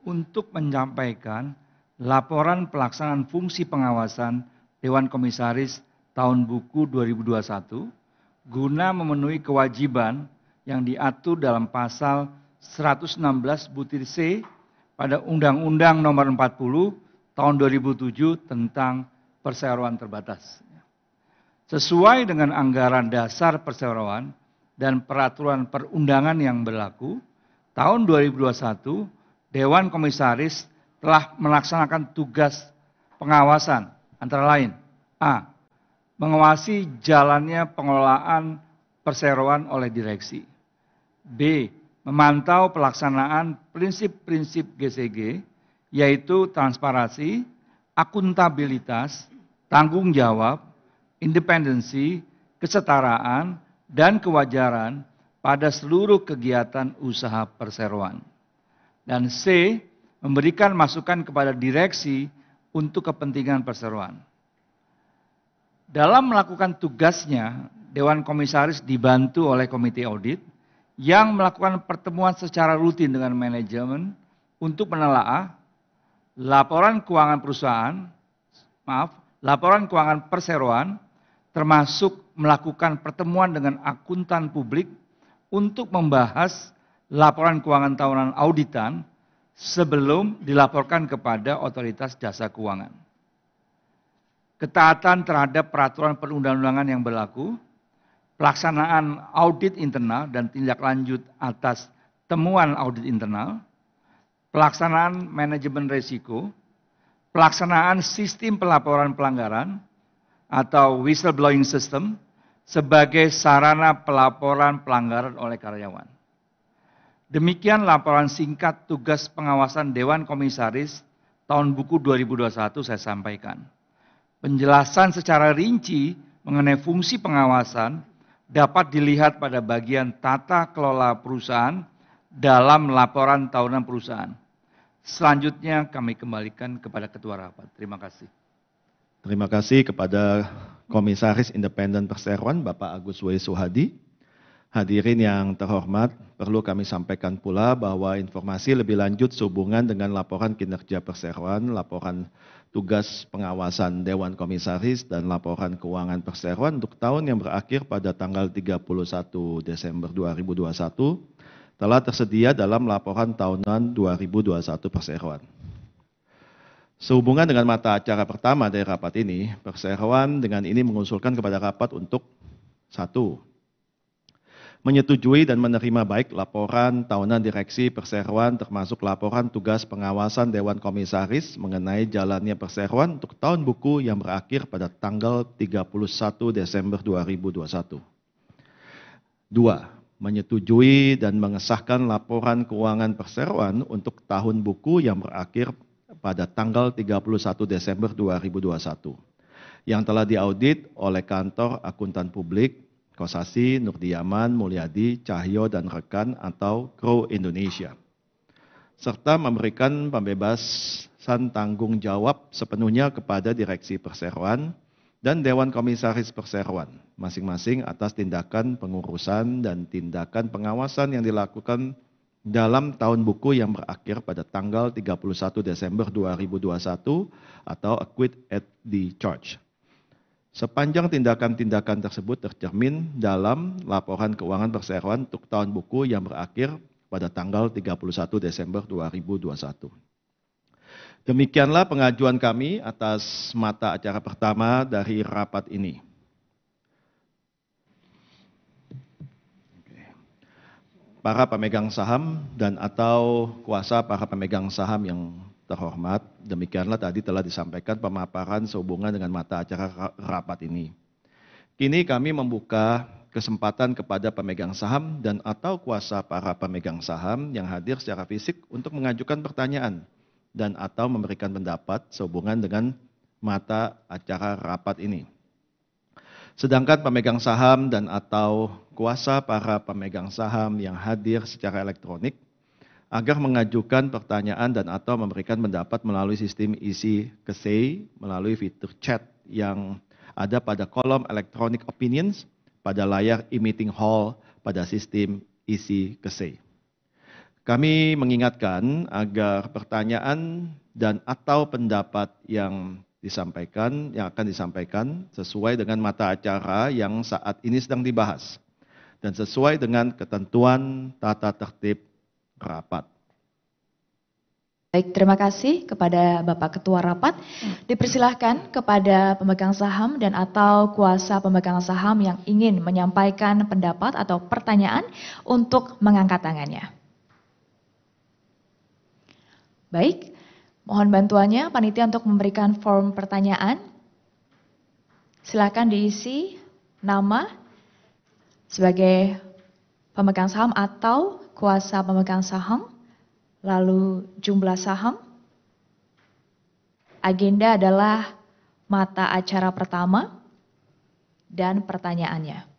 untuk menyampaikan laporan pelaksanaan fungsi pengawasan Dewan Komisaris tahun buku 2021 guna memenuhi kewajiban yang diatur dalam pasal 116 butir C pada Undang-Undang Nomor 40 tahun 2007 tentang perseroan terbatas. Sesuai dengan anggaran dasar perseroan dan peraturan perundangan yang berlaku, tahun 2021 Dewan Komisaris telah melaksanakan tugas pengawasan antara lain A. Mengawasi jalannya pengelolaan perseroan oleh direksi. B. Memantau pelaksanaan prinsip-prinsip GCG, yaitu transparansi, akuntabilitas, tanggung jawab, independensi, kesetaraan, dan kewajaran pada seluruh kegiatan usaha perseroan. Dan C. Memberikan masukan kepada direksi untuk kepentingan perseroan. Dalam melakukan tugasnya, Dewan Komisaris dibantu oleh Komite Audit yang melakukan pertemuan secara rutin dengan manajemen untuk menelaah laporan keuangan laporan keuangan perseroan, termasuk melakukan pertemuan dengan akuntan publik untuk membahas laporan keuangan tahunan auditan sebelum dilaporkan kepada otoritas jasa keuangan. Ketaatan terhadap peraturan perundang-undangan yang berlaku, pelaksanaan audit internal dan tindak lanjut atas temuan audit internal, pelaksanaan manajemen risiko, pelaksanaan sistem pelaporan pelanggaran atau whistleblowing system sebagai sarana pelaporan pelanggaran oleh karyawan. Demikian laporan singkat tugas pengawasan Dewan Komisaris tahun buku 2021 saya sampaikan. Penjelasan secara rinci mengenai fungsi pengawasan dapat dilihat pada bagian tata kelola perusahaan dalam laporan tahunan perusahaan. Selanjutnya kami kembalikan kepada Ketua Rapat. Terima kasih. Terima kasih kepada Komisaris Independen Perseroan Bapak Agus W. Suhadi. Hadirin yang terhormat, perlu kami sampaikan pula bahwa informasi lebih lanjut sehubungan dengan laporan kinerja perseroan, laporan tugas pengawasan Dewan Komisaris, dan laporan keuangan perseroan untuk tahun yang berakhir pada tanggal 31 Desember 2021 telah tersedia dalam laporan tahunan 2021 perseroan. Sehubungan dengan mata acara pertama dari rapat ini, perseroan dengan ini mengusulkan kepada rapat untuk 1. Menyetujui dan menerima baik laporan tahunan direksi perseroan termasuk laporan tugas pengawasan Dewan Komisaris mengenai jalannya perseroan untuk tahun buku yang berakhir pada tanggal 31 Desember 2021. 2. Menyetujui dan mengesahkan laporan keuangan perseroan untuk tahun buku yang berakhir pada tanggal 31 Desember 2021 yang telah diaudit oleh Kantor Akuntan Publik Kosasi, Nurdiaman, Mulyadi, Cahyo, dan rekan atau Crow Indonesia. Serta memberikan pembebasan tanggung jawab sepenuhnya kepada Direksi Perseroan dan Dewan Komisaris Perseroan, masing-masing atas tindakan pengurusan dan tindakan pengawasan yang dilakukan dalam tahun buku yang berakhir pada tanggal 31 Desember 2021 atau acquit at the charge. Sepanjang tindakan-tindakan tersebut tercermin dalam laporan keuangan perseroan untuk tahun buku yang berakhir pada tanggal 31 Desember 2021. Demikianlah pengajuan kami atas mata acara pertama dari rapat ini. Para pemegang saham dan atau kuasa para pemegang saham yang terhormat, demikianlah tadi telah disampaikan pemaparan sehubungan dengan mata acara rapat ini. Kini kami membuka kesempatan kepada pemegang saham dan atau kuasa para pemegang saham yang hadir secara fisik untuk mengajukan pertanyaan dan atau memberikan pendapat sehubungan dengan mata acara rapat ini. Sedangkan pemegang saham dan atau kuasa para pemegang saham yang hadir secara elektronik agar mengajukan pertanyaan dan atau memberikan pendapat melalui sistem isi Kesei melalui fitur chat yang ada pada kolom electronic opinions pada layar e-meeting hall pada sistem isi Kesei. Kami mengingatkan agar pertanyaan dan atau pendapat yang akan disampaikan sesuai dengan mata acara yang saat ini sedang dibahas dan sesuai dengan ketentuan tata tertib rapat. Baik, terima kasih kepada Bapak Ketua Rapat. Dipersilahkan kepada pemegang saham dan atau kuasa pemegang saham yang ingin menyampaikan pendapat atau pertanyaan untuk mengangkat tangannya. Baik, mohon bantuannya panitia untuk memberikan form pertanyaan. Silakan diisi nama sebagai pemegang saham atau kuasa pemegang saham, lalu jumlah saham. Agenda adalah mata acara pertama dan pertanyaannya.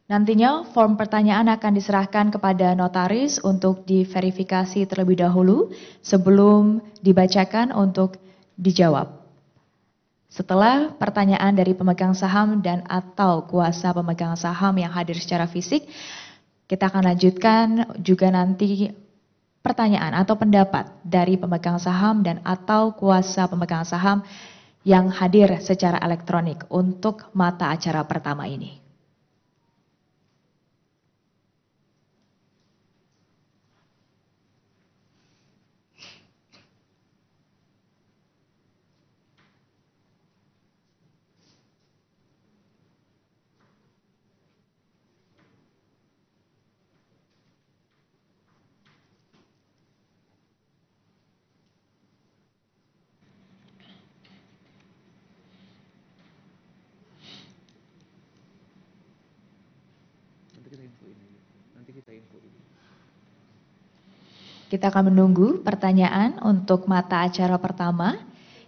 Nantinya form pertanyaan akan diserahkan kepada notaris untuk diverifikasi terlebih dahulu sebelum dibacakan untuk dijawab. Setelah pertanyaan dari pemegang saham dan atau kuasa pemegang saham yang hadir secara fisik, kita akan lanjutkan juga nanti pertanyaan atau pendapat dari pemegang saham dan atau kuasa pemegang saham yang hadir secara elektronik untuk mata acara pertama ini. Kita akan menunggu pertanyaan untuk mata acara pertama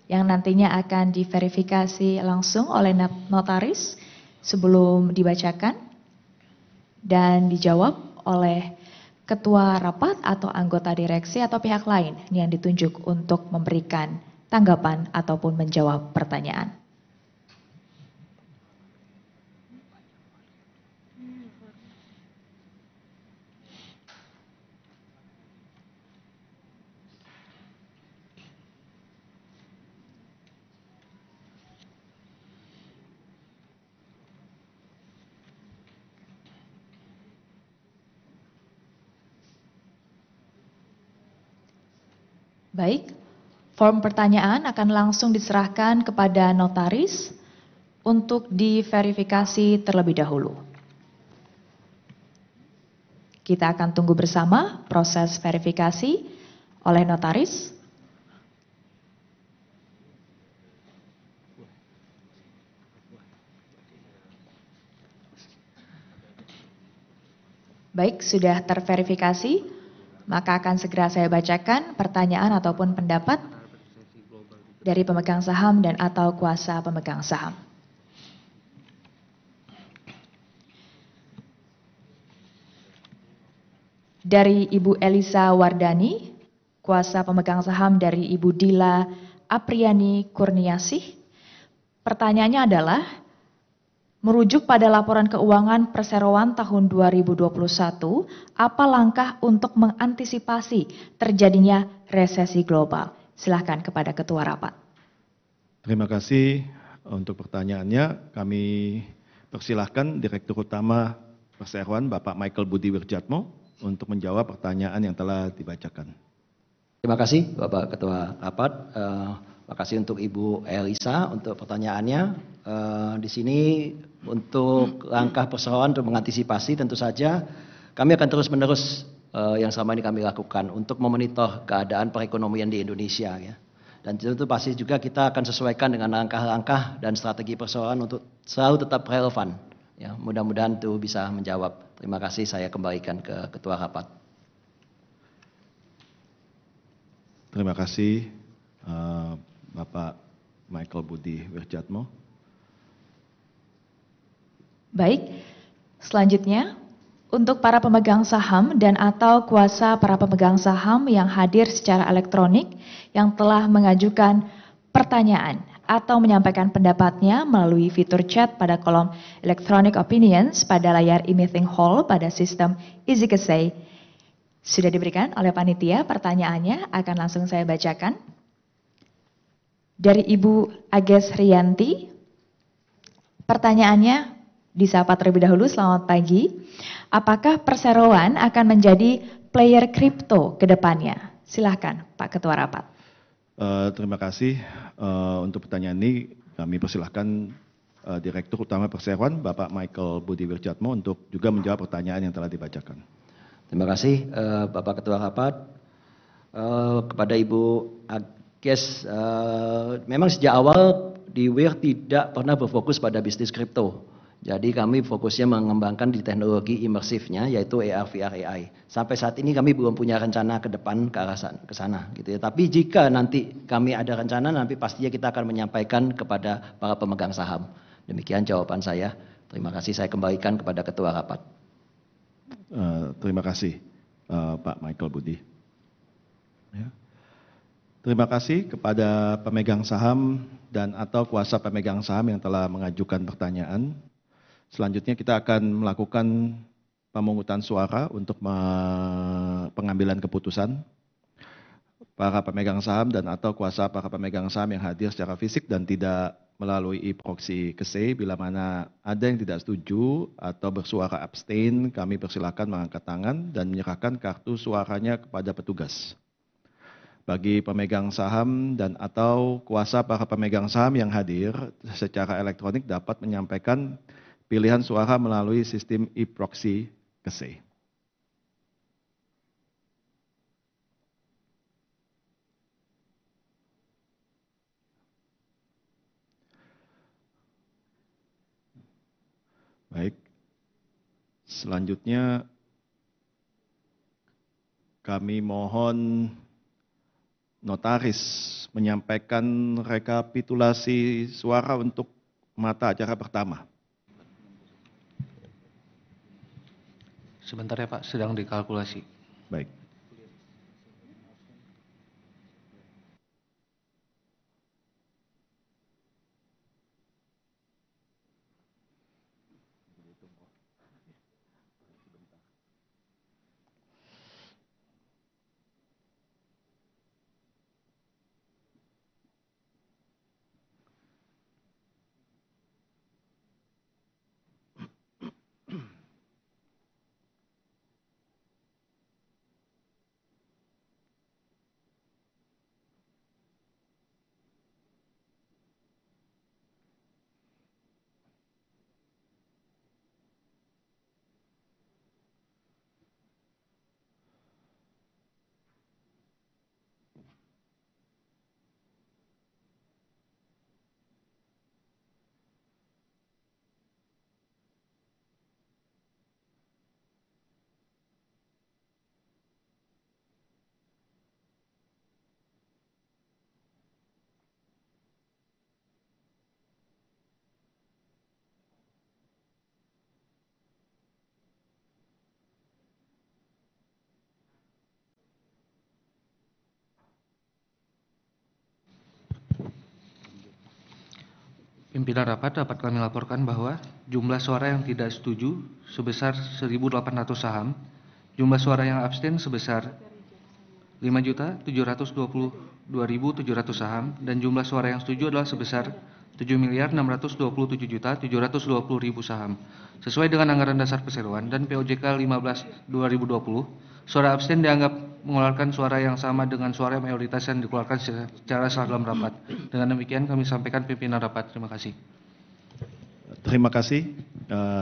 yang nantinya akan diverifikasi langsung oleh notaris sebelum dibacakan dan dijawab oleh ketua rapat atau anggota direksi atau pihak lain yang ditunjuk untuk memberikan tanggapan ataupun menjawab pertanyaan. Baik, form pertanyaan akan langsung diserahkan kepada notaris untuk diverifikasi terlebih dahulu. Kita akan tunggu bersama proses verifikasi oleh notaris. Baik, sudah terverifikasi. Maka akan segera saya bacakan pertanyaan ataupun pendapat dari pemegang saham dan atau kuasa pemegang saham. Dari Ibu Elisa Wardani, kuasa pemegang saham dari Ibu Dila Apriani Kurniasih. Pertanyaannya adalah, merujuk pada laporan keuangan perseroan tahun 2021, apa langkah untuk mengantisipasi terjadinya resesi global? Silakan kepada Ketua Rapat. Terima kasih untuk pertanyaannya. Kami persilahkan Direktur Utama Perseroan Bapak Michael Budi Wirjatmo untuk menjawab pertanyaan yang telah dibacakan. Terima kasih Bapak Ketua Rapat. Terima kasih untuk Ibu Elisa untuk pertanyaannya. Di sini untuk langkah perseroan untuk mengantisipasi tentu saja kami akan terus-menerus yang selama ini kami lakukan untuk memonitor keadaan perekonomian di Indonesia ya. Dan tentu pasti juga kita akan sesuaikan dengan langkah-langkah dan strategi perseroan untuk selalu tetap relevan. Ya, mudah-mudahan itu bisa menjawab. Terima kasih, saya kembalikan ke Ketua Rapat. Terima kasih Bapak Michael Budi Wirjatmo. Baik, selanjutnya untuk para pemegang saham dan atau kuasa para pemegang saham yang hadir secara elektronik yang telah mengajukan pertanyaan atau menyampaikan pendapatnya melalui fitur chat pada kolom Electronic Opinions pada layar e-meeting hall pada sistem EasyKesei. Sudah diberikan oleh panitia, pertanyaannya akan langsung saya bacakan. Dari Ibu Ages Rianti, pertanyaannya disapa terlebih dahulu, selamat pagi. Apakah perseroan akan menjadi player kripto ke depannya? Silahkan Pak Ketua Rapat. Terima kasih untuk pertanyaan ini. Kami persilahkan Direktur Utama Perseroan Bapak Michael Budi Wirjatmo untuk juga menjawab pertanyaan yang telah dibacakan. Terima kasih Bapak Ketua Rapat. Kepada Ibu Ages, memang sejak awal di WIR tidak pernah berfokus pada bisnis kripto. Jadi kami fokusnya mengembangkan di teknologi imersifnya yaitu AR, VR, AI. Sampai saat ini kami belum punya rencana ke depan ke arah sana gitu ya. Tapi jika nanti kami ada rencana, nanti pastinya kita akan menyampaikan kepada para pemegang saham. Demikian jawaban saya. Terima kasih, saya kembalikan kepada Ketua Rapat. Terima kasih Pak Michael Budi. Ya. Terima kasih kepada pemegang saham dan atau kuasa pemegang saham yang telah mengajukan pertanyaan. Selanjutnya kita akan melakukan pemungutan suara untuk pengambilan keputusan. Para pemegang saham dan atau kuasa para pemegang saham yang hadir secara fisik dan tidak melalui e-proxy KSEI, bila mana ada yang tidak setuju atau bersuara abstain, kami persilakan mengangkat tangan dan menyerahkan kartu suaranya kepada petugas. Bagi pemegang saham dan atau kuasa para pemegang saham yang hadir secara elektronik dapat menyampaikan pilihan suara melalui sistem e-proxy KSEI. Baik, Selanjutnya kami mohon notaris menyampaikan rekapitulasi suara untuk mata acara pertama. Sebentar ya Pak, sedang dikalkulasi. Baik. Pimpinan rapat dapat kami laporkan bahwa jumlah suara yang tidak setuju sebesar 1.800 saham, jumlah suara yang abstain sebesar 5.722.700 saham, dan jumlah suara yang setuju adalah sebesar 7.627.720.000 saham. Sesuai dengan anggaran dasar perseroan dan POJK 15/2020, suara abstain dianggap mengeluarkan suara yang sama dengan suara mayoritas yang dikeluarkan secara sah dalam rapat. Dengan demikian kami sampaikan pimpinan rapat. Terima kasih. Terima kasih.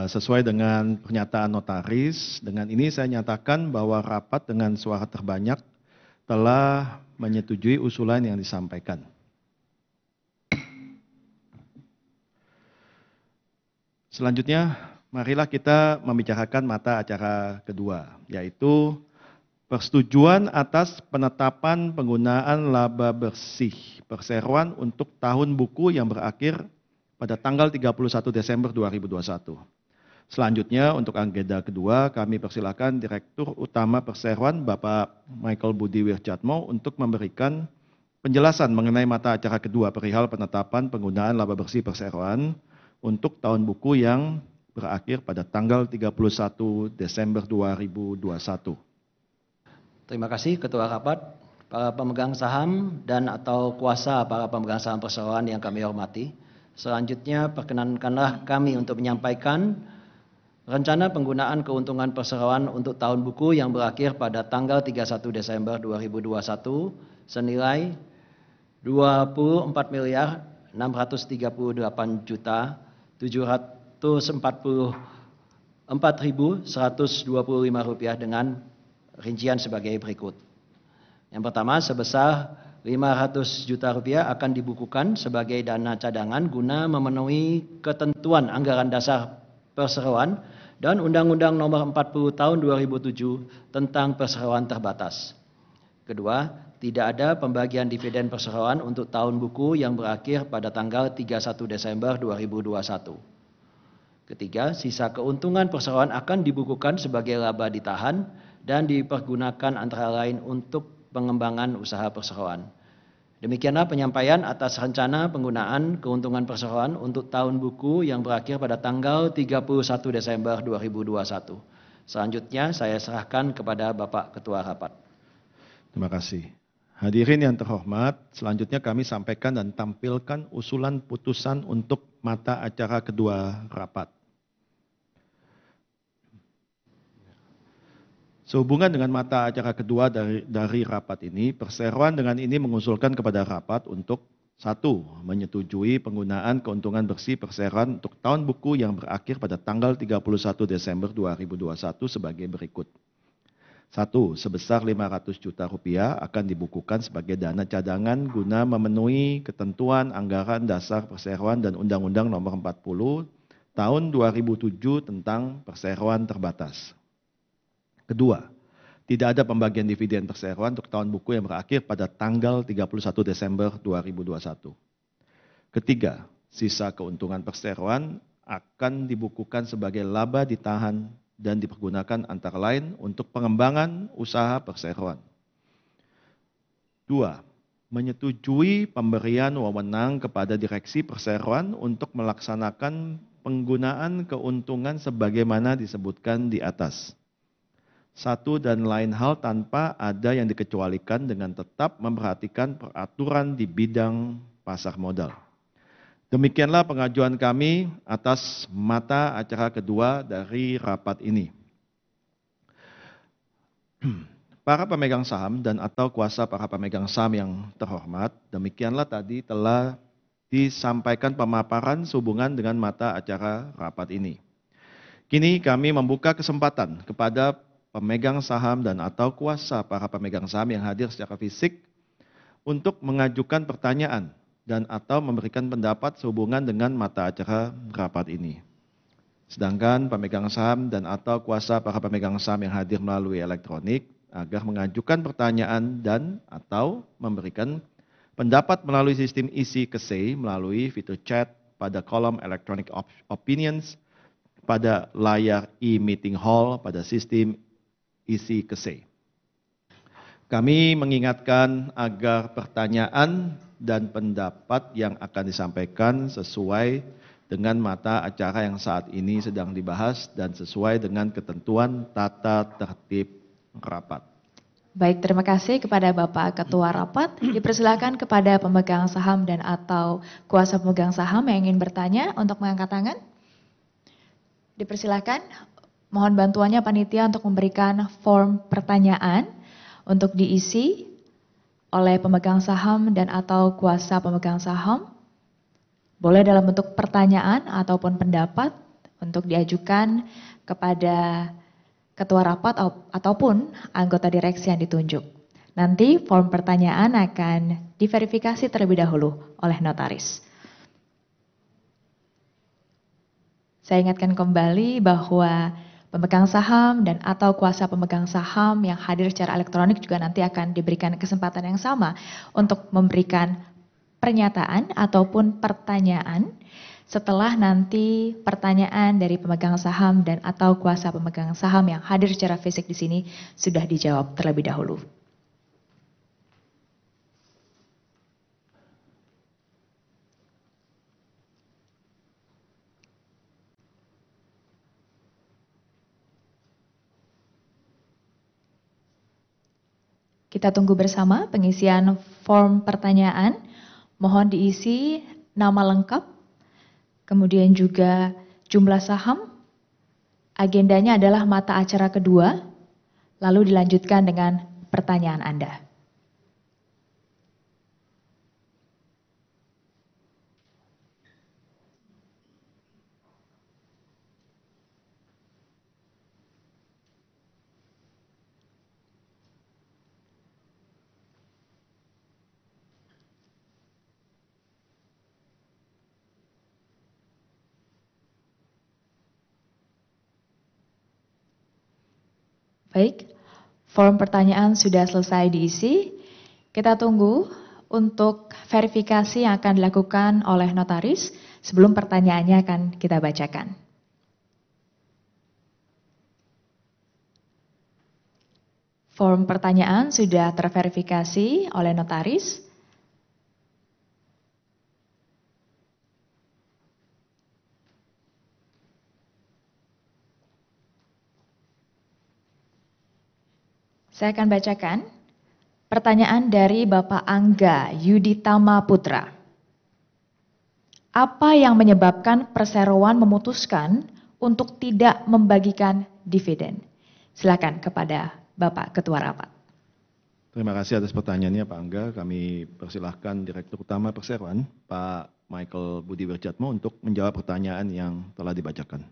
Sesuai dengan pernyataan notaris, dengan ini saya nyatakan bahwa rapat dengan suara terbanyak telah menyetujui usulan yang disampaikan. Selanjutnya, marilah kita membicarakan mata acara kedua, yaitu persetujuan atas penetapan penggunaan laba bersih perseroan untuk tahun buku yang berakhir pada tanggal 31 Desember 2021. Selanjutnya, untuk agenda kedua, kami persilakan Direktur Utama Perseroan Bapak Michael Budi Wirjatmo untuk memberikan penjelasan mengenai mata acara kedua perihal penetapan penggunaan laba bersih perseroan untuk tahun buku yang berakhir pada tanggal 31 Desember 2021. Terima kasih Ketua Rapat, para pemegang saham dan atau kuasa para pemegang saham perseroan yang kami hormati. Selanjutnya perkenankanlah kami untuk menyampaikan rencana penggunaan keuntungan perseroan untuk tahun buku yang berakhir pada tanggal 31 Desember 2021 senilai 24.634.744.125 rupiah dengan rincian sebagai berikut. Yang pertama, sebesar 500 juta rupiah akan dibukukan sebagai dana cadangan guna memenuhi ketentuan anggaran dasar perseroan dan Undang-Undang Nomor 40 Tahun 2007 tentang perseroan terbatas. Kedua, tidak ada pembagian dividen perseroan untuk tahun buku yang berakhir pada tanggal 31 Desember 2021. Ketiga, sisa keuntungan perseroan akan dibukukan sebagai laba ditahan dan dipergunakan antara lain untuk pengembangan usaha perseroan. Demikianlah penyampaian atas rencana penggunaan keuntungan perseroan untuk tahun buku yang berakhir pada tanggal 31 Desember 2021. Selanjutnya saya serahkan kepada Bapak Ketua Rapat. Terima kasih. Hadirin yang terhormat, selanjutnya kami sampaikan dan tampilkan usulan putusan untuk mata acara kedua rapat. Sehubungan dengan mata acara kedua dari rapat ini, perseroan dengan ini mengusulkan kepada rapat untuk 1. Menyetujui penggunaan keuntungan bersih perseroan untuk tahun buku yang berakhir pada tanggal 31 Desember 2021 sebagai berikut. 1. Sebesar 500 juta rupiah akan dibukukan sebagai dana cadangan guna memenuhi ketentuan anggaran dasar perseroan dan Undang-Undang Nomor 40 tahun 2007 tentang perseroan terbatas. Kedua, tidak ada pembagian dividen perseroan untuk tahun buku yang berakhir pada tanggal 31 Desember 2021. Ketiga, sisa keuntungan perseroan akan dibukukan sebagai laba ditahan dan dipergunakan antara lain untuk pengembangan usaha perseroan. Dua, menyetujui pemberian wewenang kepada direksi perseroan untuk melaksanakan penggunaan keuntungan sebagaimana disebutkan di atas. Satu dan lain hal tanpa ada yang dikecualikan dengan tetap memperhatikan peraturan di bidang pasar modal. Demikianlah pengajuan kami atas mata acara kedua dari rapat ini. Para pemegang saham dan atau kuasa para pemegang saham yang terhormat, demikianlah tadi telah disampaikan pemaparan sehubungan dengan mata acara rapat ini. Kini kami membuka kesempatan kepada pemegang saham dan atau kuasa para pemegang saham yang hadir secara fisik untuk mengajukan pertanyaan dan atau memberikan pendapat sehubungan dengan mata acara rapat ini. Sedangkan pemegang saham dan atau kuasa para pemegang saham yang hadir melalui elektronik agar mengajukan pertanyaan dan atau memberikan pendapat melalui sistem isi kesei melalui fitur chat pada kolom electronic opinions pada layar e-meeting hall pada sistem isi kesei. Kami mengingatkan agar pertanyaan dan pendapat yang akan disampaikan sesuai dengan mata acara yang saat ini sedang dibahas dan sesuai dengan ketentuan tata tertib rapat. Baik, terima kasih kepada Bapak Ketua Rapat. Dipersilakan kepada pemegang saham dan atau kuasa pemegang saham yang ingin bertanya untuk mengangkat tangan. Dipersilakan. Mohon bantuannya panitia untuk memberikan form pertanyaan untuk diisi oleh pemegang saham dan atau kuasa pemegang saham. Boleh dalam bentuk pertanyaan ataupun pendapat untuk diajukan kepada ketua rapat ataupun anggota direksi yang ditunjuk. Nanti form pertanyaan akan diverifikasi terlebih dahulu oleh notaris. Saya ingatkan kembali bahwa pemegang saham dan atau kuasa pemegang saham yang hadir secara elektronik juga nanti akan diberikan kesempatan yang sama untuk memberikan pernyataan ataupun pertanyaan setelah nanti pertanyaan dari pemegang saham dan atau kuasa pemegang saham yang hadir secara fisik di sini sudah dijawab terlebih dahulu. Kita tunggu bersama pengisian form pertanyaan. Mohon diisi nama lengkap, kemudian juga jumlah saham. Agendanya adalah mata acara kedua, lalu dilanjutkan dengan pertanyaan Anda. Baik, form pertanyaan sudah selesai diisi. Kita tunggu untuk verifikasi yang akan dilakukan oleh notaris sebelum pertanyaannya akan kita bacakan. Form pertanyaan sudah terverifikasi oleh notaris. Saya akan bacakan pertanyaan dari Bapak Angga Yuditama Putra. Apa yang menyebabkan perseroan memutuskan untuk tidak membagikan dividen? Silakan kepada Bapak Ketua Rapat. Terima kasih atas pertanyaannya Pak Angga. Kami persilahkan Direktur Utama Perseroan, Pak Michael Budi Wirjatmo untuk menjawab pertanyaan yang telah dibacakan.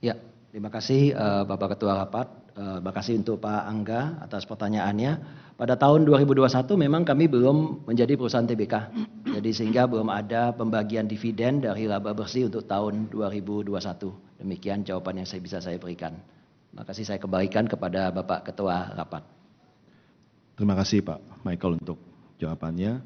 Ya, terima kasih Bapak Ketua Rapat. Terima kasih untuk Pak Angga atas pertanyaannya. Pada tahun 2021 memang kami belum menjadi perusahaan TBK. Jadi sehingga belum ada pembagian dividen dari laba bersih untuk tahun 2021. Demikian jawaban yang bisa saya berikan. Terima kasih, saya kembalikan kepada Bapak Ketua Rapat. Terima kasih Pak Michael untuk jawabannya.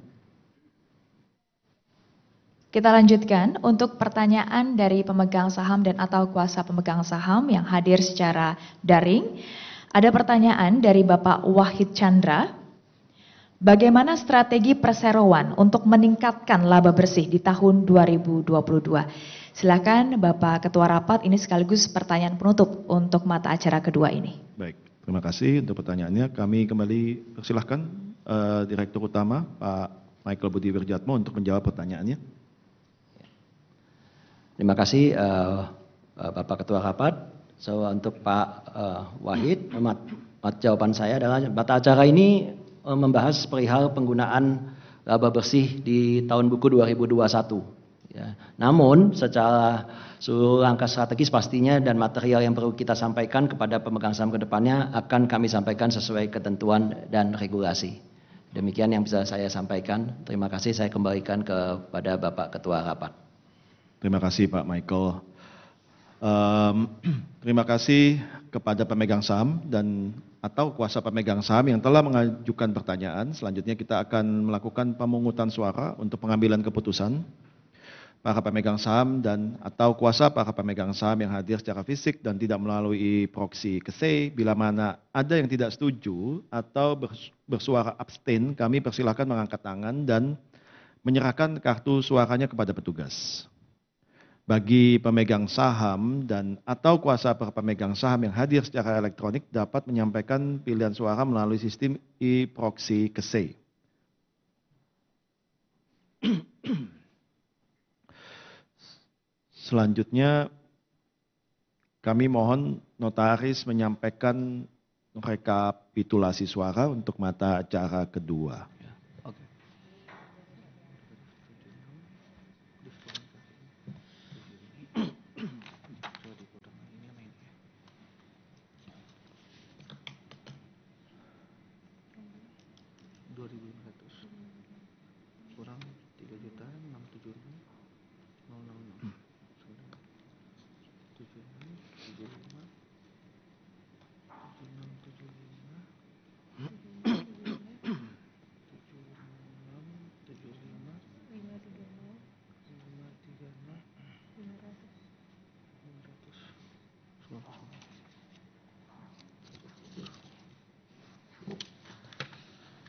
Kita lanjutkan untuk pertanyaan dari pemegang saham dan atau kuasa pemegang saham yang hadir secara daring. Ada pertanyaan dari Bapak Wahid Chandra. Bagaimana strategi perseroan untuk meningkatkan laba bersih di tahun 2022? Silakan Bapak Ketua Rapat, ini sekaligus pertanyaan penutup untuk mata acara kedua ini. Baik, terima kasih untuk pertanyaannya. Kami kembali persilahkan Direktur Utama Pak Michael Budi Wirjatmo untuk menjawab pertanyaannya. Terima kasih Bapak Ketua Rapat. So, untuk Pak Wahid, jawaban saya adalah mata acara ini membahas perihal penggunaan laba bersih di tahun buku 2021. Ya. Namun secara seluruh langkah strategis pastinya dan material yang perlu kita sampaikan kepada pemegang saham ke depannya akan kami sampaikan sesuai ketentuan dan regulasi. Demikian yang bisa saya sampaikan. Terima kasih, saya kembalikan kepada Bapak Ketua Rapat. Terima kasih Pak Michael. Terima kasih kepada pemegang saham dan atau kuasa pemegang saham yang telah mengajukan pertanyaan. Selanjutnya kita akan melakukan pemungutan suara untuk pengambilan keputusan. Para pemegang saham dan atau kuasa para pemegang saham yang hadir secara fisik dan tidak melalui proxy KSEI, bila mana ada yang tidak setuju atau bersuara abstain, kami persilahkan mengangkat tangan dan menyerahkan kartu suaranya kepada petugas. Bagi pemegang saham dan atau kuasa para pemegang saham yang hadir secara elektronik dapat menyampaikan pilihan suara melalui sistem e-proxy KSEI. Selanjutnya kami mohon notaris menyampaikan rekapitulasi suara untuk mata acara kedua.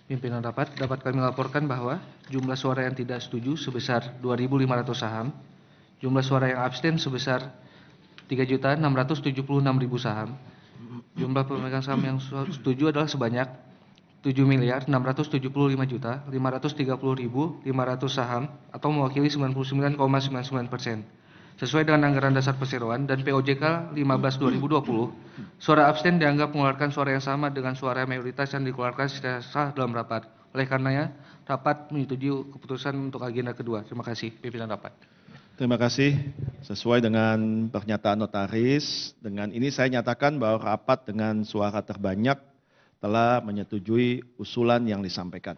Pimpinan rapat, dapat kami laporkan bahwa jumlah suara yang tidak setuju sebesar 2.500 saham, jumlah suara yang abstain sebesar 3.676.000 saham, jumlah pemegang saham yang setuju adalah sebanyak 7.675.530.500 saham atau mewakili 99,99%. Sesuai dengan anggaran dasar perseroan dan POJK 15/2020, suara abstain dianggap mengeluarkan suara yang sama dengan suara mayoritas yang dikeluarkan secara sah dalam rapat. Oleh karenanya, rapat menyetujui keputusan untuk agenda kedua. Terima kasih, pimpinan rapat. Terima kasih. Sesuai dengan pernyataan notaris, dengan ini saya nyatakan bahwa rapat dengan suara terbanyak telah menyetujui usulan yang disampaikan.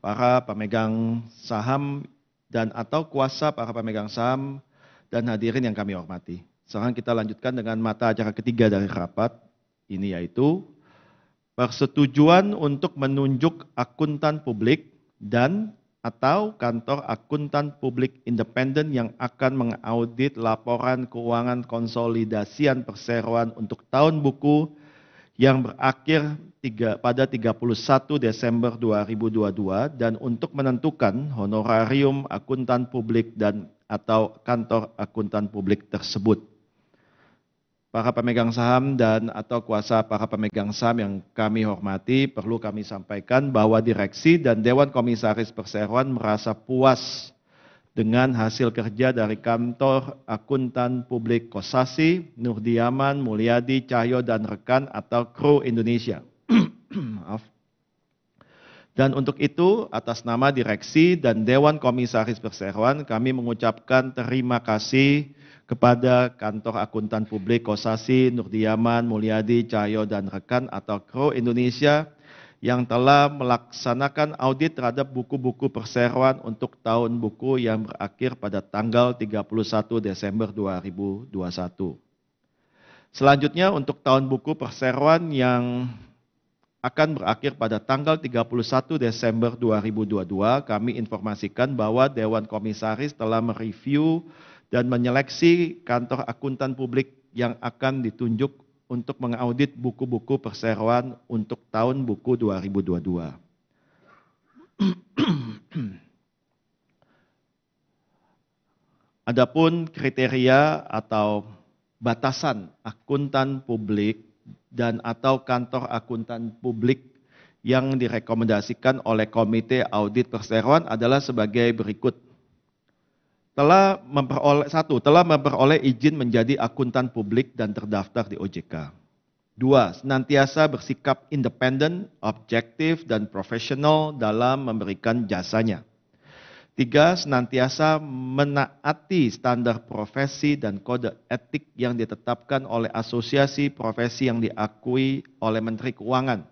Para pemegang saham dan atau kuasa para pemegang saham dan hadirin yang kami hormati. Sekarang kita lanjutkan dengan mata acara ketiga dari rapat, ini yaitu persetujuan untuk menunjuk akuntan publik dan atau kantor akuntan publik independen yang akan mengaudit laporan keuangan konsolidasian perseroan untuk tahun buku yang berakhir pada 31 Desember 2022 dan untuk menentukan honorarium akuntan publik dan atau kantor akuntan publik tersebut. Para pemegang saham dan atau kuasa para pemegang saham yang kami hormati, perlu kami sampaikan bahwa direksi dan Dewan Komisaris Perseroan merasa puas dengan hasil kerja dari kantor akuntan publik Kosasi, Nurdiaman, Mulyadi, Cahyo, dan rekan atau kru Indonesia. Maaf. Dan untuk itu, atas nama Direksi dan Dewan Komisaris Perseroan, kami mengucapkan terima kasih kepada Kantor Akuntan Publik Kosasi, Nurdiaman, Mulyadi, Cahyo, dan rekan atau Kro Indonesia yang telah melaksanakan audit terhadap buku-buku perseroan untuk tahun buku yang berakhir pada tanggal 31 Desember 2021. Selanjutnya untuk tahun buku perseroan yang akan berakhir pada tanggal 31 Desember 2022, kami informasikan bahwa Dewan Komisaris telah mereview dan menyeleksi kantor akuntan publik yang akan ditunjuk untuk mengaudit buku-buku perseroan untuk tahun buku 2022. Adapun kriteria atau batasan akuntan publik dan atau kantor akuntan publik yang direkomendasikan oleh Komite Audit Perseroan adalah sebagai berikut. Telah memperoleh izin menjadi akuntan publik dan terdaftar di OJK. 2. Senantiasa bersikap independen, objektif, dan profesional dalam memberikan jasanya. 3. Senantiasa menaati standar profesi dan kode etik yang ditetapkan oleh asosiasi profesi yang diakui oleh Menteri Keuangan.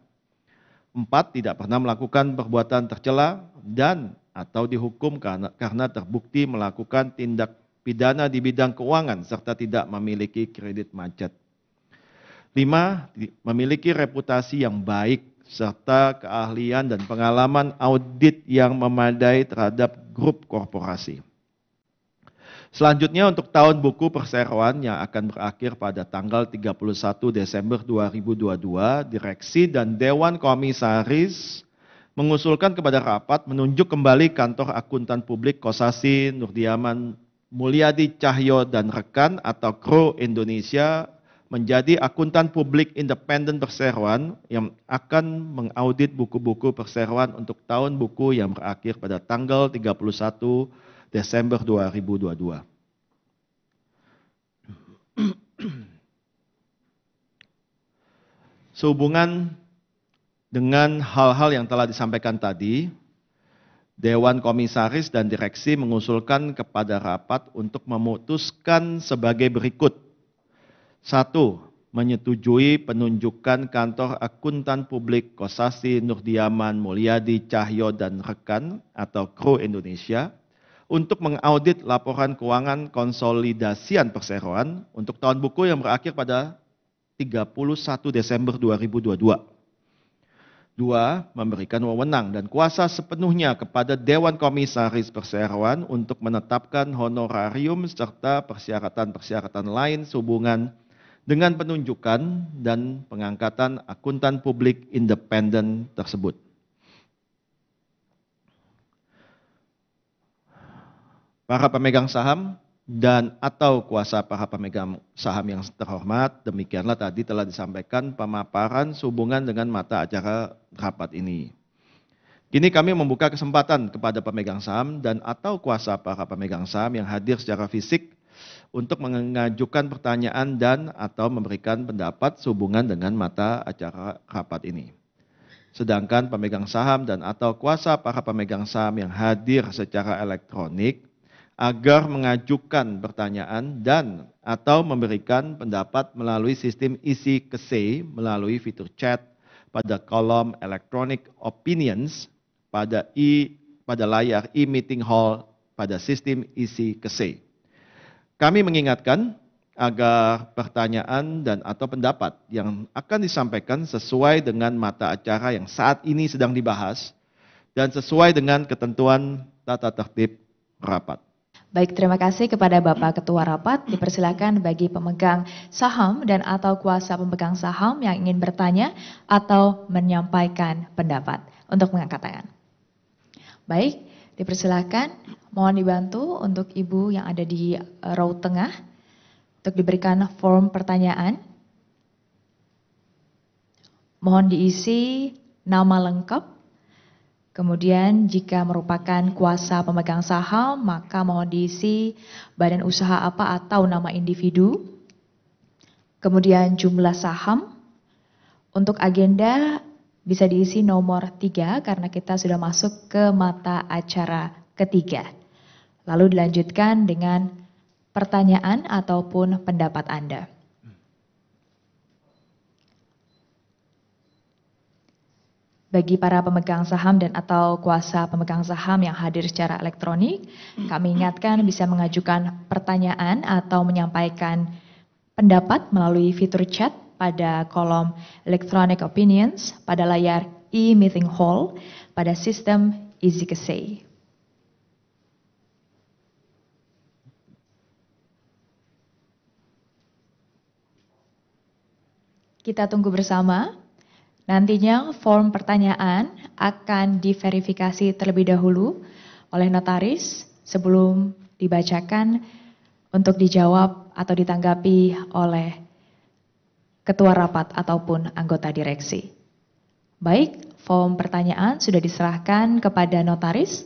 4. Tidak pernah melakukan perbuatan tercela dan atau dihukum karena terbukti melakukan tindak pidana di bidang keuangan serta tidak memiliki kredit macet. 5. Memiliki reputasi yang baik serta keahlian dan pengalaman audit yang memadai terhadap grup korporasi. Selanjutnya untuk tahun buku perseroan yang akan berakhir pada tanggal 31 Desember 2022, Direksi dan Dewan Komisaris mengusulkan kepada rapat menunjuk kembali kantor akuntan publik Kosasi, Nurdiaman, Mulyadi, Cahyo, dan rekan atau Kro Indonesia menjadi akuntan publik independen perseroan yang akan mengaudit buku-buku perseroan untuk tahun buku yang berakhir pada tanggal 31 Desember 2022. Sehubungan dengan hal-hal yang telah disampaikan tadi, Dewan Komisaris dan Direksi mengusulkan kepada rapat untuk memutuskan sebagai berikut. 1. Menyetujui penunjukan kantor akuntan publik Kosasi, Nurdiaman, Mulyadi, Cahyo, dan rekan atau Kro Indonesia untuk mengaudit laporan keuangan konsolidasian perseroan untuk tahun buku yang berakhir pada 31 Desember 2022. 2. Memberikan wewenang dan kuasa sepenuhnya kepada Dewan Komisaris Perseroan untuk menetapkan honorarium serta persyaratan-persyaratan lain sehubungan dengan penunjukan dan pengangkatan akuntan publik independen tersebut. Para pemegang saham dan atau kuasa para pemegang saham yang terhormat, demikianlah tadi telah disampaikan pemaparan sehubungan dengan mata acara rapat ini. Kini kami membuka kesempatan kepada pemegang saham dan atau kuasa para pemegang saham yang hadir secara fisik untuk mengajukan pertanyaan dan atau memberikan pendapat sehubungan dengan mata acara rapat ini. Sedangkan pemegang saham dan atau kuasa para pemegang saham yang hadir secara elektronik agar mengajukan pertanyaan dan atau memberikan pendapat melalui sistem isi kese melalui fitur chat pada kolom electronic opinions pada layar e-meeting hall pada sistem isi kese. Kami mengingatkan agar pertanyaan dan atau pendapat yang akan disampaikan sesuai dengan mata acara yang saat ini sedang dibahas dan sesuai dengan ketentuan tata tertib rapat. Baik, terima kasih kepada Bapak Ketua Rapat. Dipersilakan bagi pemegang saham dan atau kuasa pemegang saham yang ingin bertanya atau menyampaikan pendapat untuk mengangkat tangan. Baik, dipersilakan. Mohon dibantu untuk Ibu yang ada di row tengah untuk diberikan form pertanyaan. Mohon diisi nama lengkap. Kemudian jika merupakan kuasa pemegang saham, maka mohon diisi badan usaha apa atau nama individu. Kemudian jumlah saham. Untuk agenda bisa diisi nomor 3 karena kita sudah masuk ke mata acara ketiga. Lalu dilanjutkan dengan pertanyaan ataupun pendapat Anda. Bagi para pemegang saham dan atau kuasa pemegang saham yang hadir secara elektronik, kami ingatkan bisa mengajukan pertanyaan atau menyampaikan pendapat melalui fitur chat pada kolom Electronic Opinions pada layar e-meeting hall pada sistem EasyCase. Kita tunggu bersama. Nantinya form pertanyaan akan diverifikasi terlebih dahulu oleh notaris sebelum dibacakan untuk dijawab atau ditanggapi oleh ketua rapat ataupun anggota direksi. Baik, form pertanyaan sudah diserahkan kepada notaris.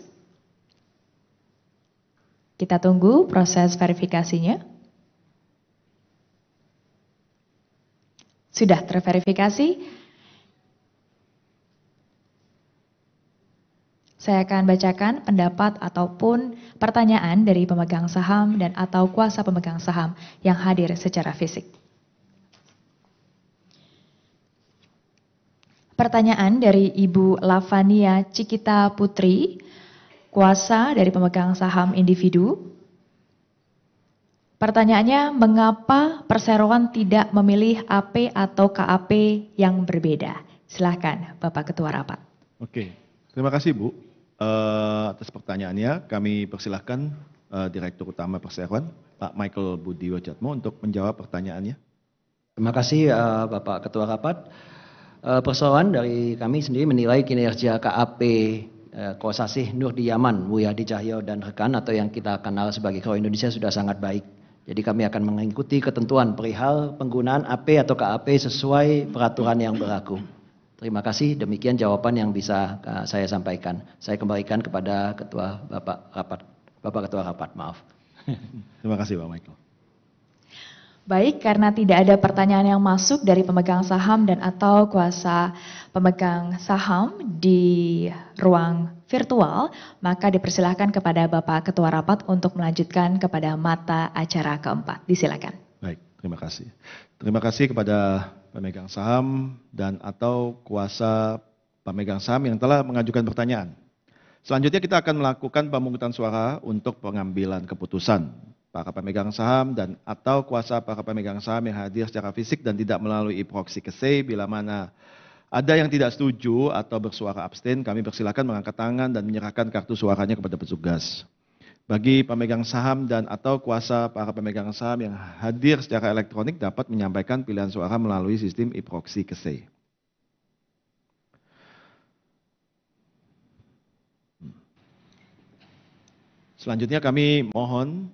Kita tunggu proses verifikasinya. Sudah terverifikasi. Saya akan bacakan pendapat ataupun pertanyaan dari pemegang saham dan atau kuasa pemegang saham yang hadir secara fisik. Pertanyaan dari Ibu Lavania Cikita Putri, kuasa dari pemegang saham individu. Pertanyaannya, mengapa perseroan tidak memilih AP atau KAP yang berbeda? Silakan Bapak Ketua Rapat. Oke, terima kasih Bu. Atas pertanyaannya, kami persilahkan Direktur Utama Perseroan, Pak Michael Budi Wajatmo untuk menjawab pertanyaannya. Terima kasih Bapak Ketua Rapat. Perseroan dari kami sendiri menilai kinerja KAP Kosasih Nur Diyaman, Mulyadi Cahyo dan rekan atau yang kita kenal sebagai Kro Indonesia sudah sangat baik. Jadi kami akan mengikuti ketentuan perihal penggunaan AP atau KAP sesuai peraturan yang berlaku. Terima kasih, demikian jawaban yang bisa saya sampaikan. Saya kembalikan kepada Bapak Ketua Rapat, maaf. Terima kasih Pak Michael. Baik, karena tidak ada pertanyaan yang masuk dari pemegang saham dan atau kuasa pemegang saham di ruang virtual, maka dipersilahkan kepada Bapak Ketua Rapat untuk melanjutkan kepada mata acara keempat. Disilakan. Baik, terima kasih. Terima kasih kepada pemegang saham dan atau kuasa pemegang saham yang telah mengajukan pertanyaan. Selanjutnya kita akan melakukan pemungutan suara untuk pengambilan keputusan. Para pemegang saham dan atau kuasa para pemegang saham yang hadir secara fisik dan tidak melalui proxy case, bila mana ada yang tidak setuju atau bersuara abstain, kami persilakan mengangkat tangan dan menyerahkan kartu suaranya kepada petugas. Bagi pemegang saham dan atau kuasa para pemegang saham yang hadir secara elektronik dapat menyampaikan pilihan suara melalui sistem e-proxy case. Selanjutnya kami mohon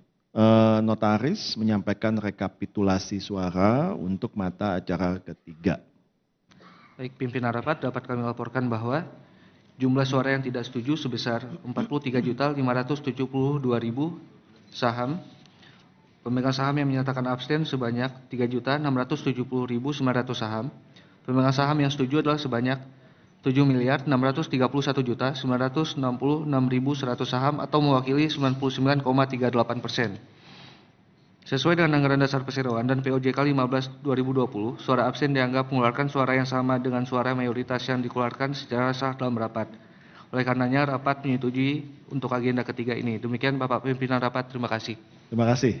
notaris menyampaikan rekapitulasi suara untuk mata acara ketiga. Baik, pimpinan rapat dapat kami laporkan bahwa jumlah suara yang tidak setuju sebesar 43.572.000 saham. Pemegang saham yang menyatakan abstain sebanyak 3.670.900 saham. Pemegang saham yang setuju adalah sebanyak 7.631.966.100 saham atau mewakili 99,38%. Sesuai dengan anggaran dasar perseroan dan POJK 15/2020, suara absen dianggap mengeluarkan suara yang sama dengan suara mayoritas yang dikeluarkan secara sah dalam rapat. Oleh karenanya rapat menyetujui untuk agenda ketiga ini. Demikian Bapak Pimpinan Rapat, terima kasih. Terima kasih.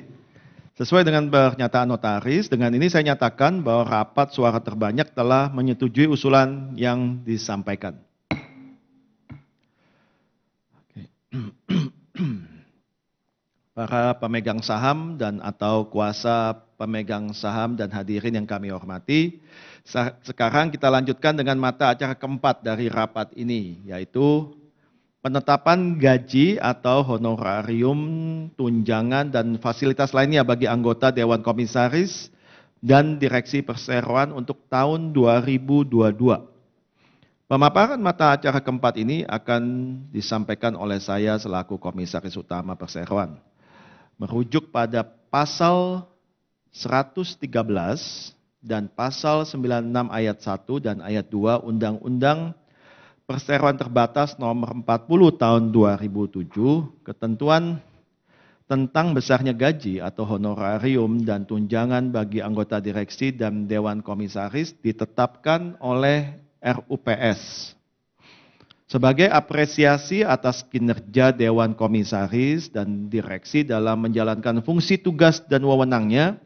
Sesuai dengan pernyataan notaris, dengan ini saya nyatakan bahwa rapat suara terbanyak telah menyetujui usulan yang disampaikan. Para pemegang saham dan atau kuasa pemegang saham dan hadirin yang kami hormati, sekarang kita lanjutkan dengan mata acara keempat dari rapat ini, yaitu penetapan gaji atau honorarium, tunjangan, dan fasilitas lainnya bagi anggota Dewan Komisaris dan Direksi Perseroan untuk tahun 2022. Pemaparan mata acara keempat ini akan disampaikan oleh saya selaku Komisaris Utama Perseroan. Merujuk pada pasal 113 dan pasal 96 ayat 1 dan ayat 2 Undang-Undang Perseroan Terbatas nomor 40 tahun 2007, ketentuan tentang besarnya gaji atau honorarium dan tunjangan bagi anggota direksi dan Dewan Komisaris ditetapkan oleh RUPS. Sebagai apresiasi atas kinerja Dewan Komisaris dan Direksi dalam menjalankan fungsi tugas dan wewenangnya,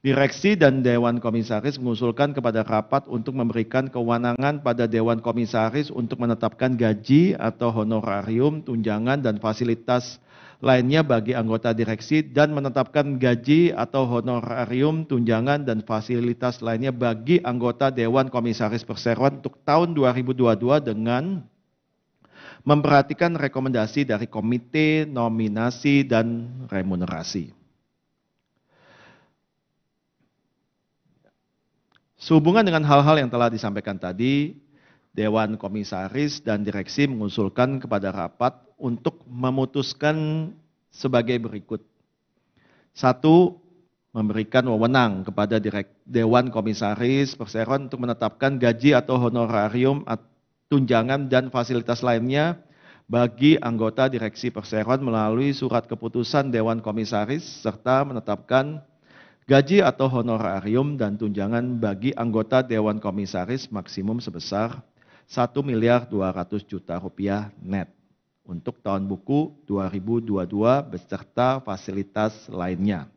Direksi dan Dewan Komisaris mengusulkan kepada rapat untuk memberikan kewenangan pada Dewan Komisaris untuk menetapkan gaji atau honorarium, tunjangan, dan fasilitas lainnya bagi anggota direksi dan menetapkan gaji atau honorarium, tunjangan, dan fasilitas lainnya bagi anggota Dewan Komisaris Perseroan untuk tahun 2022 dengan memperhatikan rekomendasi dari Komite Nominasi dan Remunerasi. Sehubungan dengan hal-hal yang telah disampaikan tadi, Dewan Komisaris dan Direksi mengusulkan kepada rapat untuk memutuskan sebagai berikut. 1. Memberikan wewenang kepada Dewan Komisaris Perseroan untuk menetapkan gaji atau honorarium, tunjangan, dan fasilitas lainnya bagi anggota Direksi Perseroan melalui surat keputusan Dewan Komisaris serta menetapkan gaji atau honorarium dan tunjangan bagi anggota Dewan Komisaris maksimum sebesar Rp1.200.000.000 net untuk tahun buku 2022 beserta fasilitas lainnya.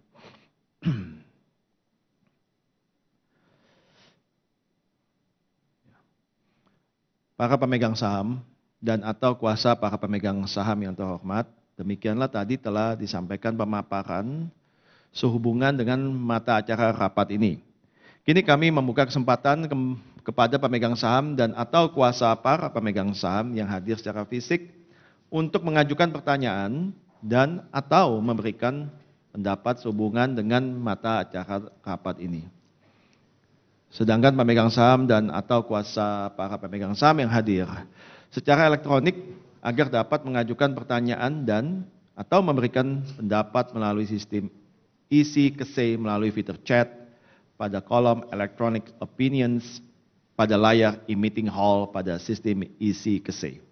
Para pemegang saham dan atau kuasa para pemegang saham yang terhormat, demikianlah tadi telah disampaikan pemaparan sehubungan dengan mata acara rapat ini. Kini kami membuka kesempatan kepada pemegang saham dan atau kuasa para pemegang saham yang hadir secara fisik untuk mengajukan pertanyaan dan atau memberikan pendapat sehubungan dengan mata acara rapat ini. Sedangkan pemegang saham dan atau kuasa para pemegang saham yang hadir secara elektronik agar dapat mengajukan pertanyaan dan atau memberikan pendapat melalui sistem isi kesei melalui fitur chat pada kolom electronic opinions pada layar e-meeting hall pada sistem isi kesei.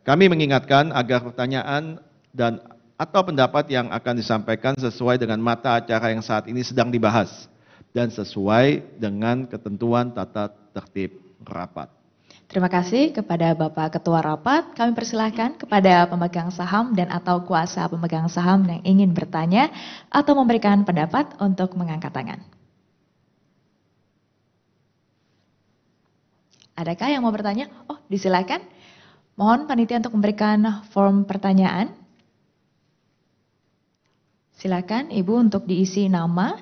Kami mengingatkan agar pertanyaan dan atau pendapat yang akan disampaikan sesuai dengan mata acara yang saat ini sedang dibahas dan sesuai dengan ketentuan tata tertib rapat. Terima kasih kepada Bapak Ketua Rapat. Kami persilahkan kepada pemegang saham dan atau kuasa pemegang saham yang ingin bertanya atau memberikan pendapat untuk mengangkat tangan. Adakah yang mau bertanya? Oh, disilakan. Mohon panitia untuk memberikan form pertanyaan. Silakan Ibu untuk diisi nama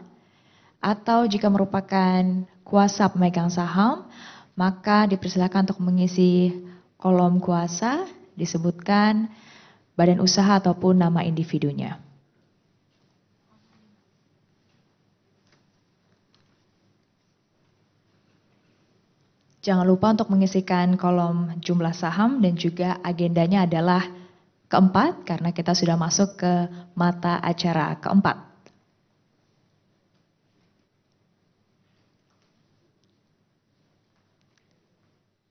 atau jika merupakan kuasa pemegang saham, maka dipersilakan untuk mengisi kolom kuasa, disebutkan badan usaha ataupun nama individunya. Jangan lupa untuk mengisikan kolom jumlah saham dan juga agendanya adalah keempat karena kita sudah masuk ke mata acara keempat.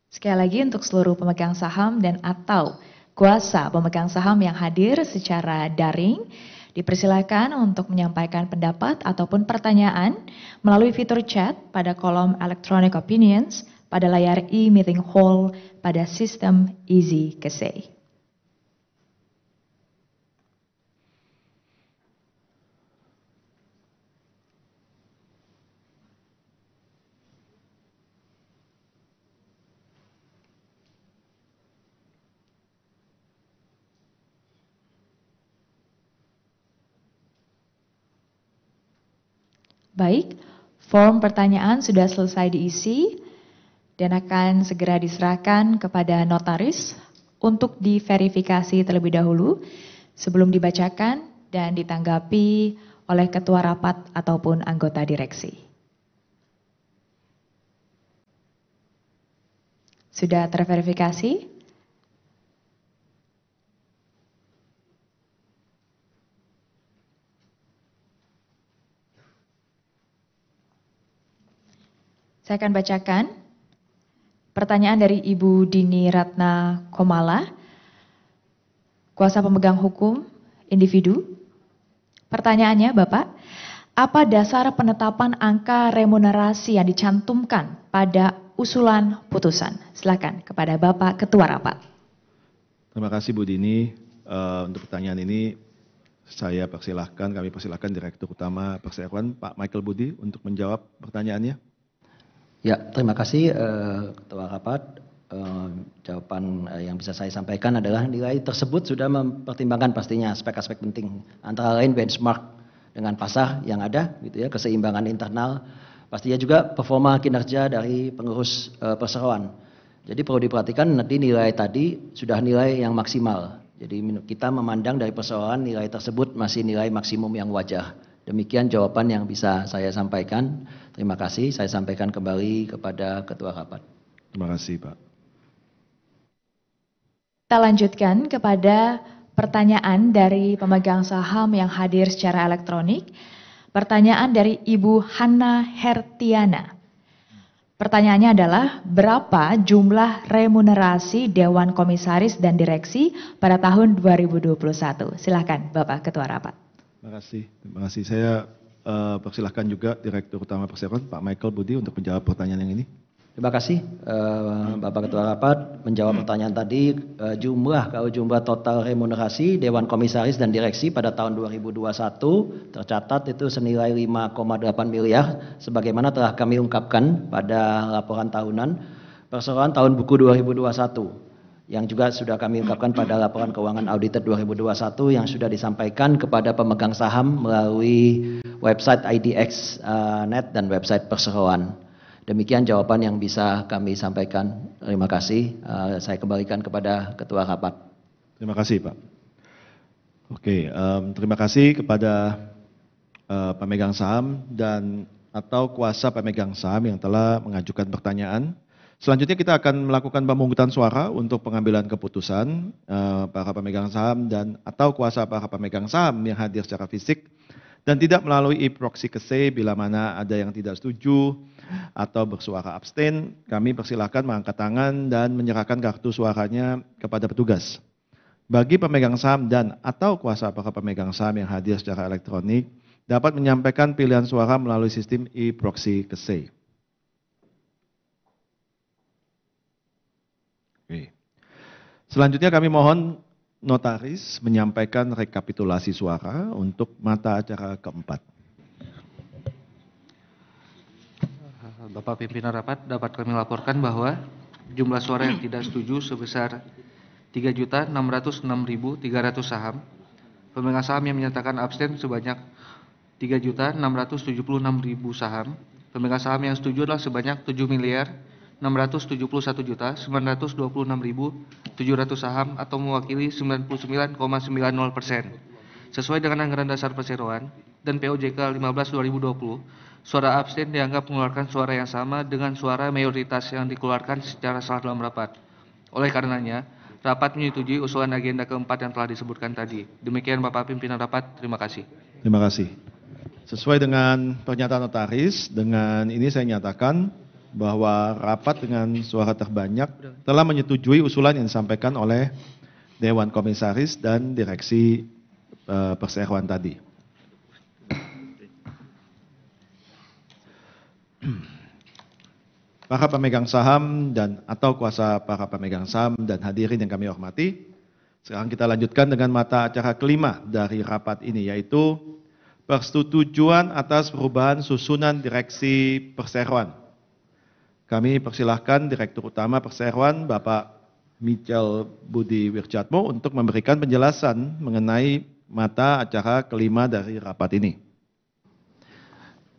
Sekali lagi untuk seluruh pemegang saham dan atau kuasa pemegang saham yang hadir secara daring, dipersilakan untuk menyampaikan pendapat ataupun pertanyaan melalui fitur chat pada kolom electronic opinions pada layar e-meeting hall pada sistem Easy Kesei. Baik, form pertanyaan sudah selesai diisi dan akan segera diserahkan kepada notaris untuk diverifikasi terlebih dahulu sebelum dibacakan dan ditanggapi oleh ketua rapat ataupun anggota direksi. Sudah terverifikasi? Saya akan bacakan pertanyaan dari Ibu Dini Ratna Komala, kuasa pemegang hukum individu. Pertanyaannya, Bapak, apa dasar penetapan angka remunerasi yang dicantumkan pada usulan putusan? Silakan kepada Bapak Ketua Rapat. Terima kasih Bu Dini. Untuk pertanyaan ini kami persilahkan Direktur Utama Perseroan Pak Michael Budi untuk menjawab pertanyaannya. Ya, terima kasih Ketua Rapat. Jawaban yang bisa saya sampaikan adalah nilai tersebut sudah mempertimbangkan pastinya aspek-aspek penting, antara lain benchmark dengan pasar yang ada, gitu ya, keseimbangan internal, pastinya juga performa kinerja dari pengurus perseroan. Jadi perlu diperhatikan nanti nilai tadi sudah nilai yang maksimal. Jadi kita memandang dari perseroan nilai tersebut masih nilai maksimum yang wajar. Demikian jawaban yang bisa saya sampaikan. Terima kasih. Saya sampaikan kembali kepada Ketua Rapat. Terima kasih, Pak. Kita lanjutkan kepada pertanyaan dari pemegang saham yang hadir secara elektronik. Pertanyaan dari Ibu Hana Hertiana. Pertanyaannya adalah, berapa jumlah remunerasi Dewan Komisaris dan Direksi pada tahun 2021? Silakan Bapak Ketua Rapat. Terima kasih. Saya persilahkan juga Direktur Utama Perseroan Pak Michael Budi untuk menjawab pertanyaan yang ini. Terima kasih Bapak Ketua Rapat menjawab pertanyaan tadi. Jumlah total remunerasi Dewan Komisaris dan Direksi pada tahun 2021 tercatat itu senilai 5,8 miliar sebagaimana telah kami ungkapkan pada laporan tahunan Perseroan tahun buku 2021 yang juga sudah kami ungkapkan pada laporan keuangan audited 2021 yang sudah disampaikan kepada pemegang saham melalui website IDX.net dan website Perseroan. Demikian jawaban yang bisa kami sampaikan. Terima kasih. Saya kembalikan kepada Ketua Rapat. Terima kasih, Pak. Oke, terima kasih kepada pemegang saham dan atau kuasa pemegang saham yang telah mengajukan pertanyaan. Selanjutnya kita akan melakukan pemungutan suara untuk pengambilan keputusan para pemegang saham dan atau kuasa para pemegang saham yang hadir secara fisik dan tidak melalui e-proxy KC. Bila mana ada yang tidak setuju atau bersuara abstain, kami persilahkan mengangkat tangan dan menyerahkan kartu suaranya kepada petugas. Bagi pemegang saham dan atau kuasa para pemegang saham yang hadir secara elektronik dapat menyampaikan pilihan suara melalui sistem e-proxy KC. Oke. Selanjutnya kami mohon notaris menyampaikan rekapitulasi suara untuk mata acara keempat. Bapak Pimpinan Rapat, dapat kami laporkan bahwa jumlah suara yang tidak setuju sebesar 3.606.300 saham. Pemegang saham yang menyatakan abstain sebanyak 3.676.000 saham. Pemegang saham yang setuju adalah sebanyak 7.671.926.700 saham atau mewakili 99,90%. Sesuai dengan anggaran dasar perseroan dan POJK 15/2020, suara abstain dianggap mengeluarkan suara yang sama dengan suara mayoritas yang dikeluarkan secara sah dalam rapat. Oleh karenanya, rapat menyetujui usulan agenda keempat yang telah disebutkan tadi. Demikian Bapak Pimpinan Rapat, terima kasih. Terima kasih. Sesuai dengan pernyataan notaris, dengan ini saya nyatakan bahwa rapat dengan suara terbanyak telah menyetujui usulan yang disampaikan oleh Dewan Komisaris dan Direksi Perseroan tadi. Para pemegang saham dan atau kuasa para pemegang saham dan hadirin yang kami hormati, sekarang kita lanjutkan dengan mata acara kelima dari rapat ini, yaitu persetujuan atas perubahan susunan Direksi Perseroan. Kami persilahkan Direktur Utama Perseroan Bapak Michael Budi Wirjatmo untuk memberikan penjelasan mengenai mata acara kelima dari rapat ini.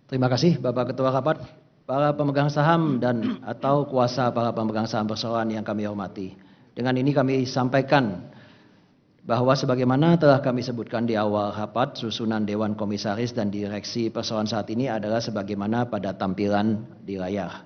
Terima kasih Bapak Ketua Rapat, para pemegang saham dan atau kuasa para pemegang saham perseroan yang kami hormati. Dengan ini kami sampaikan bahwa sebagaimana telah kami sebutkan di awal rapat, susunan Dewan Komisaris dan Direksi Perseroan saat ini adalah sebagaimana pada tampilan di layar.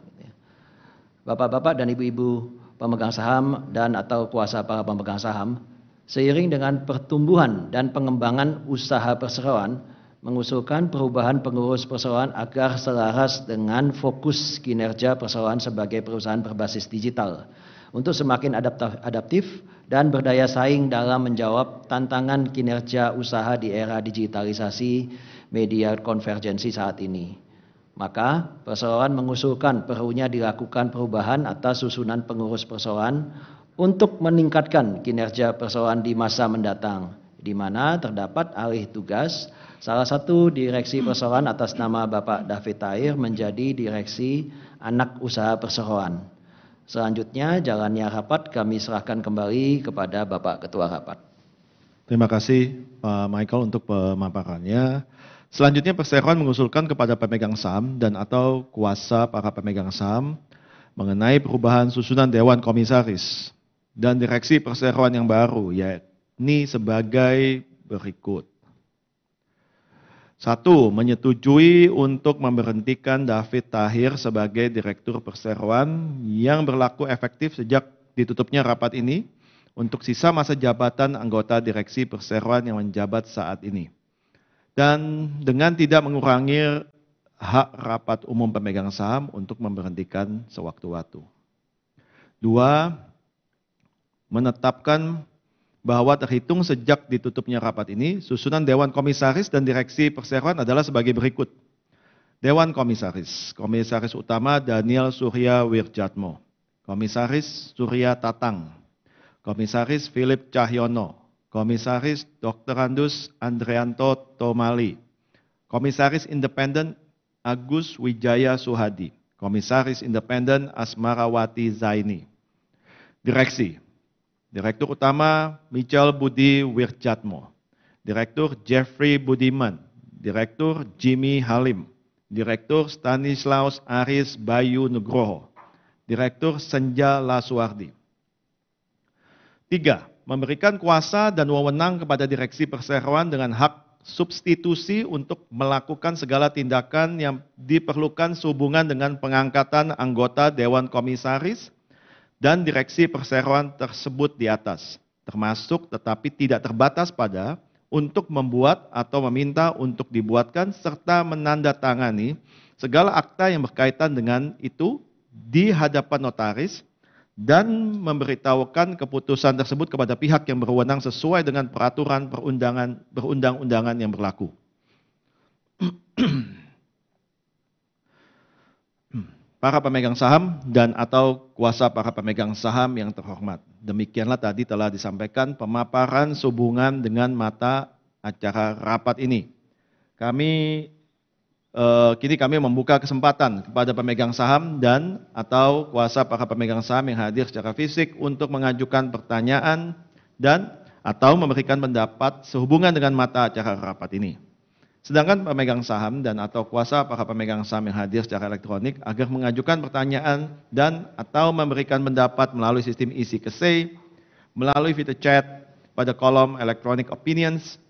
Bapak-bapak dan ibu-ibu pemegang saham dan atau kuasa para pemegang saham, seiring dengan pertumbuhan dan pengembangan usaha perseroan, mengusulkan perubahan pengurus perseroan agar selaras dengan fokus kinerja perseroan sebagai perusahaan berbasis digital untuk semakin adaptif dan berdaya saing dalam menjawab tantangan kinerja usaha di era digitalisasi media konvergensi saat ini. Maka perseroan mengusulkan perlunya dilakukan perubahan atas susunan pengurus perseroan untuk meningkatkan kinerja perseroan di masa mendatang, di mana terdapat alih tugas salah satu direksi perseroan atas nama Bapak David Tahir menjadi direksi anak usaha perseroan. Selanjutnya jalannya rapat kami serahkan kembali kepada Bapak Ketua Rapat. Terima kasih Pak Michael untuk pemaparannya. Selanjutnya perseroan mengusulkan kepada pemegang saham dan atau kuasa para pemegang saham mengenai perubahan susunan Dewan Komisaris dan direksi perseroan yang baru, yakni sebagai berikut. 1. Menyetujui untuk memberhentikan David Tahir sebagai Direktur Perseroan yang berlaku efektif sejak ditutupnya rapat ini untuk sisa masa jabatan anggota Direksi Perseroan yang menjabat saat ini. Dan dengan tidak mengurangi hak rapat umum pemegang saham untuk memberhentikan sewaktu-waktu. 2. Menetapkan bahwa terhitung sejak ditutupnya rapat ini, susunan Dewan Komisaris dan Direksi Perseroan adalah sebagai berikut. Dewan Komisaris, Komisaris Utama Daniel Surya Wirjatmo, Komisaris Surya Tatang, Komisaris Philip Cahyono, Komisaris Dr. Andus Andrianto Tomali, Komisaris Independen Agus Wijaya Suhadi, Komisaris Independen Asmarawati Zaini. Direksi, Direktur Utama Michel Budi Wirjatmo, Direktur Jeffrey Budiman, Direktur Jimmy Halim, Direktur Stanislaus Aris Bayu Nugroho, Direktur Senja Lasuardi. 3. Memberikan kuasa dan wewenang kepada Direksi Perseroan dengan hak substitusi untuk melakukan segala tindakan yang diperlukan sehubungan dengan pengangkatan anggota Dewan Komisaris dan Direksi Perseroan tersebut di atas, termasuk tetapi tidak terbatas pada untuk membuat atau meminta untuk dibuatkan serta menandatangani segala akta yang berkaitan dengan itu di hadapan notaris dan memberitahukan keputusan tersebut kepada pihak yang berwenang sesuai dengan peraturan perundang-undangan yang berlaku. Para pemegang saham dan atau kuasa para pemegang saham yang terhormat. Demikianlah tadi telah disampaikan pemaparan sehubungan dengan mata acara rapat ini. Kini kami membuka kesempatan kepada pemegang saham dan atau kuasa para pemegang saham yang hadir secara fisik untuk mengajukan pertanyaan dan atau memberikan pendapat sehubungan dengan mata acara rapat ini. Sedangkan pemegang saham dan atau kuasa para pemegang saham yang hadir secara elektronik agar mengajukan pertanyaan dan atau memberikan pendapat melalui sistem isi kesei, melalui fitur chat pada kolom electronic opinions,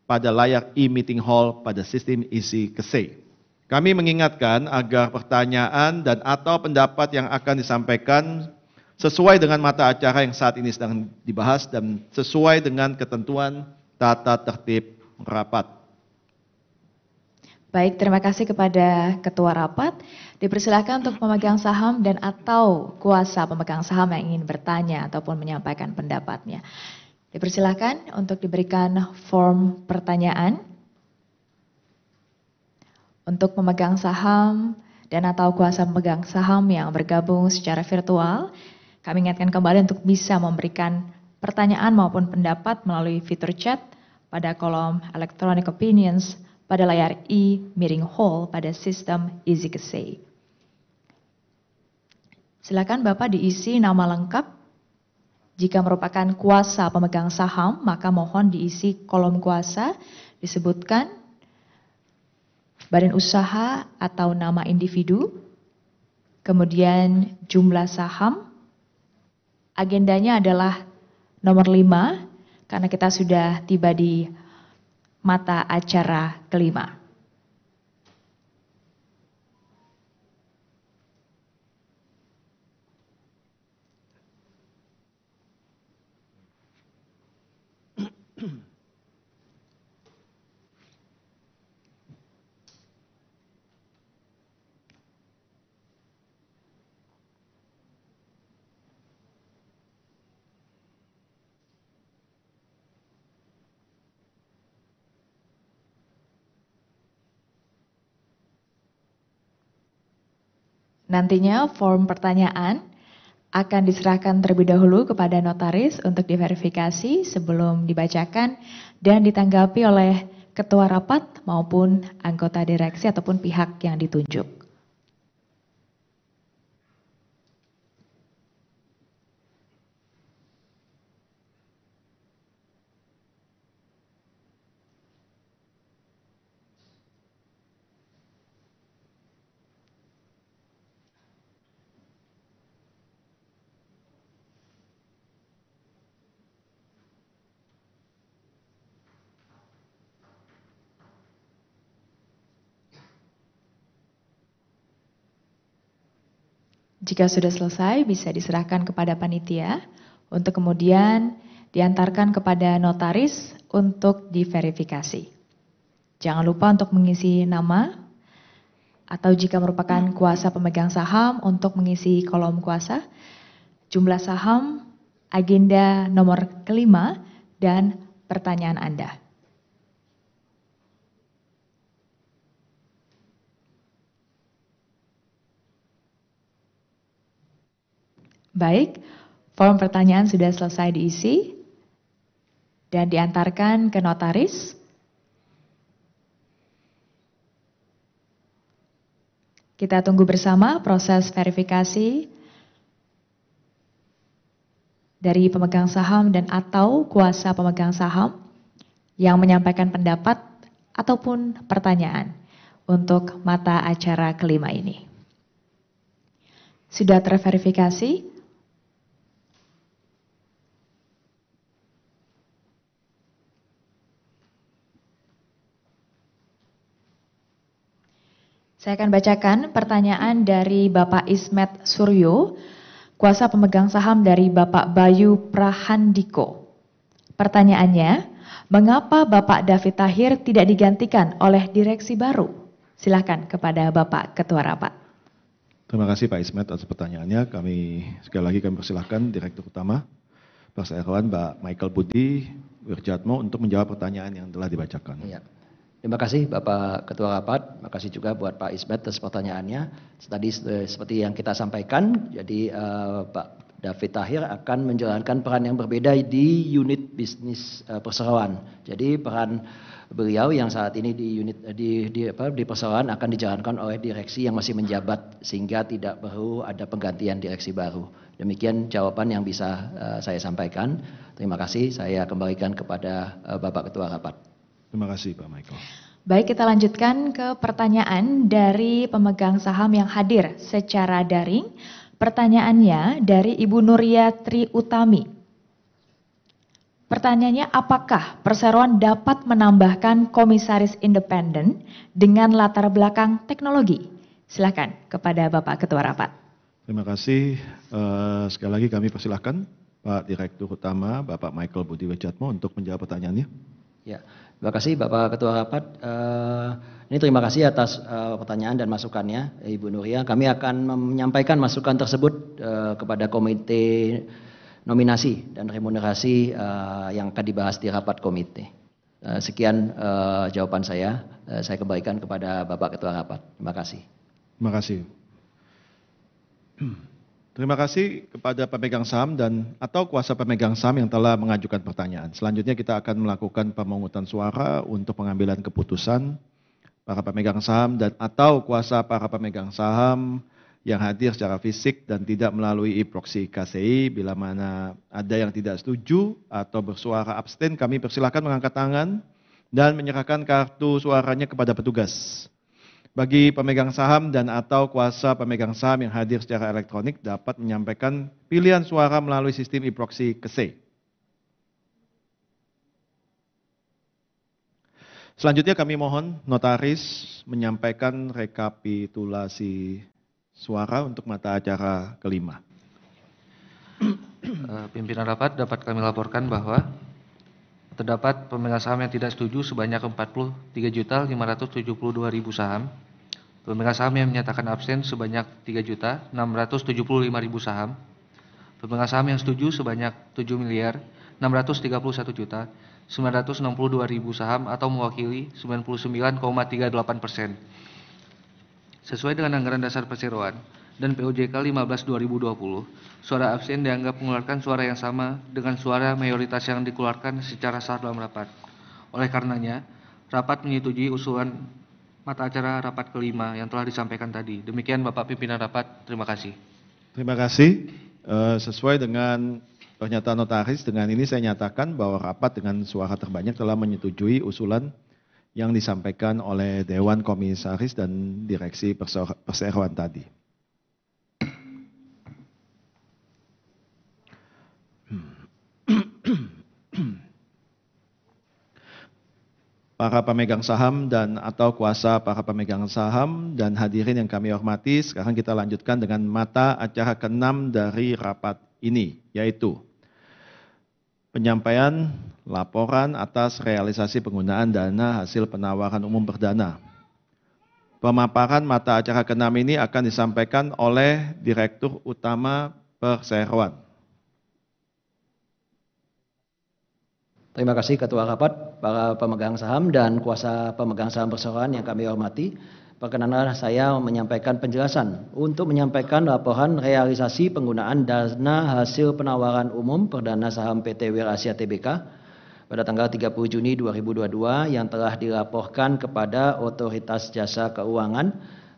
pada layar e-meeting hall pada sistem isi kesei. Kami mengingatkan agar pertanyaan dan atau pendapat yang akan disampaikan sesuai dengan mata acara yang saat ini sedang dibahas dan sesuai dengan ketentuan tata tertib rapat. Baik, terima kasih kepada Ketua Rapat. Dipersilakan untuk pemegang saham dan atau kuasa pemegang saham yang ingin bertanya ataupun menyampaikan pendapatnya. Dipersilakan untuk diberikan form pertanyaan. Untuk pemegang saham dan atau kuasa pemegang saham yang bergabung secara virtual, kami ingatkan kembali untuk bisa memberikan pertanyaan maupun pendapat melalui fitur chat pada kolom electronic opinions pada layar e-meeting hall pada sistem Easy Kesei. Silakan Bapak diisi nama lengkap. Jika merupakan kuasa pemegang saham, maka mohon diisi kolom kuasa, disebutkan badan usaha atau nama individu, kemudian jumlah saham. Agendanya adalah nomor 5, karena kita sudah tiba di mata acara kelima. Nantinya form pertanyaan akan diserahkan terlebih dahulu kepada notaris untuk diverifikasi sebelum dibacakan dan ditanggapi oleh ketua rapat maupun anggota direksi ataupun pihak yang ditunjuk. Jika sudah selesai, bisa diserahkan kepada panitia untuk kemudian diantarkan kepada notaris untuk diverifikasi. Jangan lupa untuk mengisi nama atau jika merupakan kuasa pemegang saham untuk mengisi kolom kuasa, jumlah saham, agenda nomor kelima, dan pertanyaan Anda. Baik, form pertanyaan sudah selesai diisi dan diantarkan ke notaris. Kita tunggu bersama proses verifikasi dari pemegang saham dan atau kuasa pemegang saham yang menyampaikan pendapat ataupun pertanyaan untuk mata acara kelima ini. Sudah terverifikasi? Saya akan bacakan pertanyaan dari Bapak Ismet Suryo, kuasa pemegang saham dari Bapak Bayu Prahandiko. Pertanyaannya, mengapa Bapak David Tahir tidak digantikan oleh direksi baru? Silakan kepada Bapak Ketua Rapat. Terima kasih Pak Ismet atas pertanyaannya. Sekali lagi kami persilahkan Direktur Utama Perseroan Pak Michael Budi Wirjatmo untuk menjawab pertanyaan yang telah dibacakan. Ya. Terima kasih Bapak Ketua Rapat, terima kasih juga buat Pak Ismet atas pertanyaannya. Tadi seperti yang kita sampaikan, jadi Pak David Tahir akan menjalankan peran yang berbeda di unit bisnis perseroan. Jadi peran beliau yang saat ini di perseroan akan dijalankan oleh direksi yang masih menjabat sehingga tidak perlu ada penggantian direksi baru. Demikian jawaban yang bisa saya sampaikan. Terima kasih, saya kembalikan kepada Bapak Ketua Rapat. Terima kasih Pak Michael. Baik, kita lanjutkan ke pertanyaan dari pemegang saham yang hadir secara daring. Pertanyaannya dari Ibu Nuria Tri Utami. Pertanyaannya, apakah perseroan dapat menambahkan komisaris independen dengan latar belakang teknologi? Silakan kepada Bapak Ketua Rapat. Terima kasih. Sekali lagi kami persilahkan Pak Direktur Utama Bapak Michael Budi Wirjatmo untuk menjawab pertanyaannya. Ya, terima kasih Bapak Ketua Rapat. Ini terima kasih atas pertanyaan dan masukannya Ibu Nuria. Kami akan menyampaikan masukan tersebut kepada komite nominasi dan remunerasi yang akan dibahas di rapat komite. Sekian jawaban saya kembalikan kepada Bapak Ketua Rapat. Terima kasih. Terima kasih. Terima kasih kepada pemegang saham dan atau kuasa pemegang saham yang telah mengajukan pertanyaan. Selanjutnya kita akan melakukan pemungutan suara untuk pengambilan keputusan para pemegang saham dan atau kuasa para pemegang saham yang hadir secara fisik dan tidak melalui e-proxy KCI. Bila mana ada yang tidak setuju atau bersuara abstain, kami persilakan mengangkat tangan dan menyerahkan kartu suaranya kepada petugas. Bagi pemegang saham dan atau kuasa pemegang saham yang hadir secara elektronik dapat menyampaikan pilihan suara melalui sistem e-proxy KCI. Selanjutnya kami mohon notaris menyampaikan rekapitulasi suara untuk mata acara kelima. Pimpinan rapat dapat kami laporkan bahwa terdapat pemegang saham yang tidak setuju sebanyak 43.572.000 saham. Pemegang saham yang menyatakan absen sebanyak 3.675.000 saham. Pemegang saham yang setuju sebanyak 7.631.962.000 saham atau mewakili 99,38%. Sesuai dengan anggaran dasar perseroan, dan POJK 15/2020, suara absen dianggap mengeluarkan suara yang sama dengan suara mayoritas yang dikeluarkan secara sah dalam rapat. Oleh karenanya, rapat menyetujui usulan mata acara rapat kelima yang telah disampaikan tadi. Demikian Bapak Pimpinan Rapat, terima kasih. Terima kasih. Sesuai dengan pernyataan notaris, dengan ini saya nyatakan bahwa rapat dengan suara terbanyak telah menyetujui usulan yang disampaikan oleh Dewan Komisaris dan Direksi Perseroan tadi. Para pemegang saham dan atau kuasa para pemegang saham dan hadirin yang kami hormati, sekarang kita lanjutkan dengan mata acara ke-6 dari rapat ini, yaitu penyampaian laporan atas realisasi penggunaan dana hasil penawaran umum perdana. Pemaparan mata acara ke-6 ini akan disampaikan oleh Direktur Utama Perseroan. Terima kasih Ketua Rapat, para pemegang saham dan kuasa pemegang saham perseroan yang kami hormati. Perkenanlah saya menyampaikan penjelasan untuk menyampaikan laporan realisasi penggunaan dana hasil penawaran umum perdana saham PT Wir Asia Tbk pada tanggal 30 Juni 2022 yang telah dilaporkan kepada Otoritas Jasa Keuangan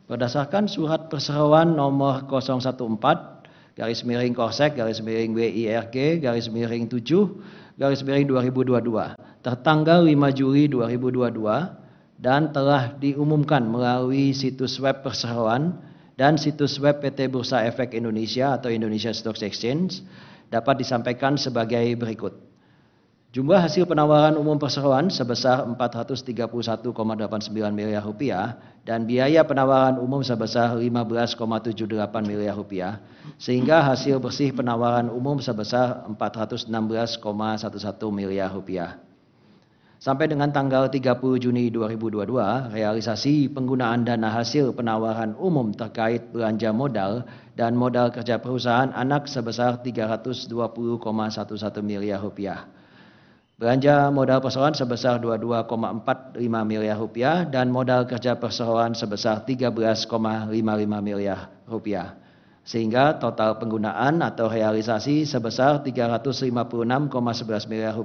berdasarkan surat perseroan nomor 014-WIRG-7/2022 tertanggal 5 Juli 2022 dan telah diumumkan melalui situs web perseroan dan situs web PT Bursa Efek Indonesia atau Indonesia Stock Exchange dapat disampaikan sebagai berikut. Jumlah hasil penawaran umum perseroan sebesar Rp431,89 miliar dan biaya penawaran umum sebesar Rp15,78 miliar, sehingga hasil bersih penawaran umum sebesar Rp416,11 miliar. Sampai dengan tanggal 30 Juni 2022, realisasi penggunaan dana hasil penawaran umum terkait belanja modal dan modal kerja perusahaan anak sebesar Rp320,11 miliar. Belanja modal perseroan sebesar Rp22,45 miliar dan modal kerja perseroan sebesar Rp13,55 miliar. Sehingga total penggunaan atau realisasi sebesar Rp356,11 miliar.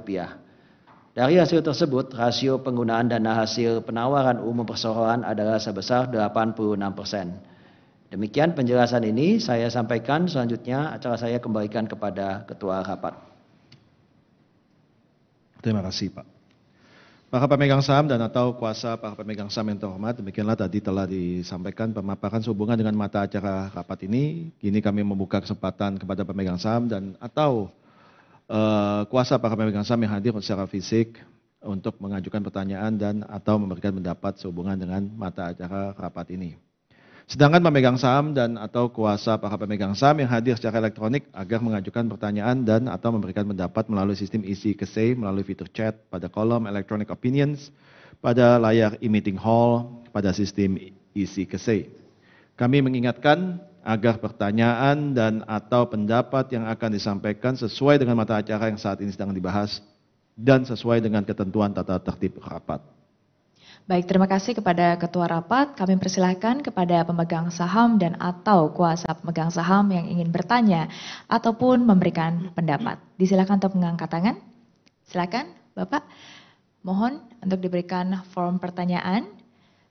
Dari hasil tersebut, rasio penggunaan dana hasil penawaran umum perseroan adalah sebesar 86%. Demikian penjelasan ini saya sampaikan. Selanjutnya acara saya kembalikan kepada Ketua Rapat. Terima kasih Pak. Para pemegang saham dan atau kuasa para pemegang saham yang terhormat, demikianlah tadi telah disampaikan pemaparan sehubungan dengan mata acara rapat ini. Kini kami membuka kesempatan kepada pemegang saham dan atau kuasa para pemegang saham yang hadir secara fisik untuk mengajukan pertanyaan dan atau memberikan pendapat sehubungan dengan mata acara rapat ini. Sedangkan pemegang saham dan atau kuasa para pemegang saham yang hadir secara elektronik agar mengajukan pertanyaan dan atau memberikan pendapat melalui sistem isi Kesei melalui fitur chat pada kolom electronic opinions pada layar e-meeting hall pada sistem isi Kesei. Kami mengingatkan agar pertanyaan dan atau pendapat yang akan disampaikan sesuai dengan mata acara yang saat ini sedang dibahas dan sesuai dengan ketentuan tata tertib rapat. Baik, terima kasih kepada Ketua Rapat. Kami persilahkan kepada pemegang saham dan atau kuasa pemegang saham yang ingin bertanya ataupun memberikan pendapat. Disilakan untuk mengangkat tangan. Silakan, Bapak. Mohon untuk diberikan form pertanyaan.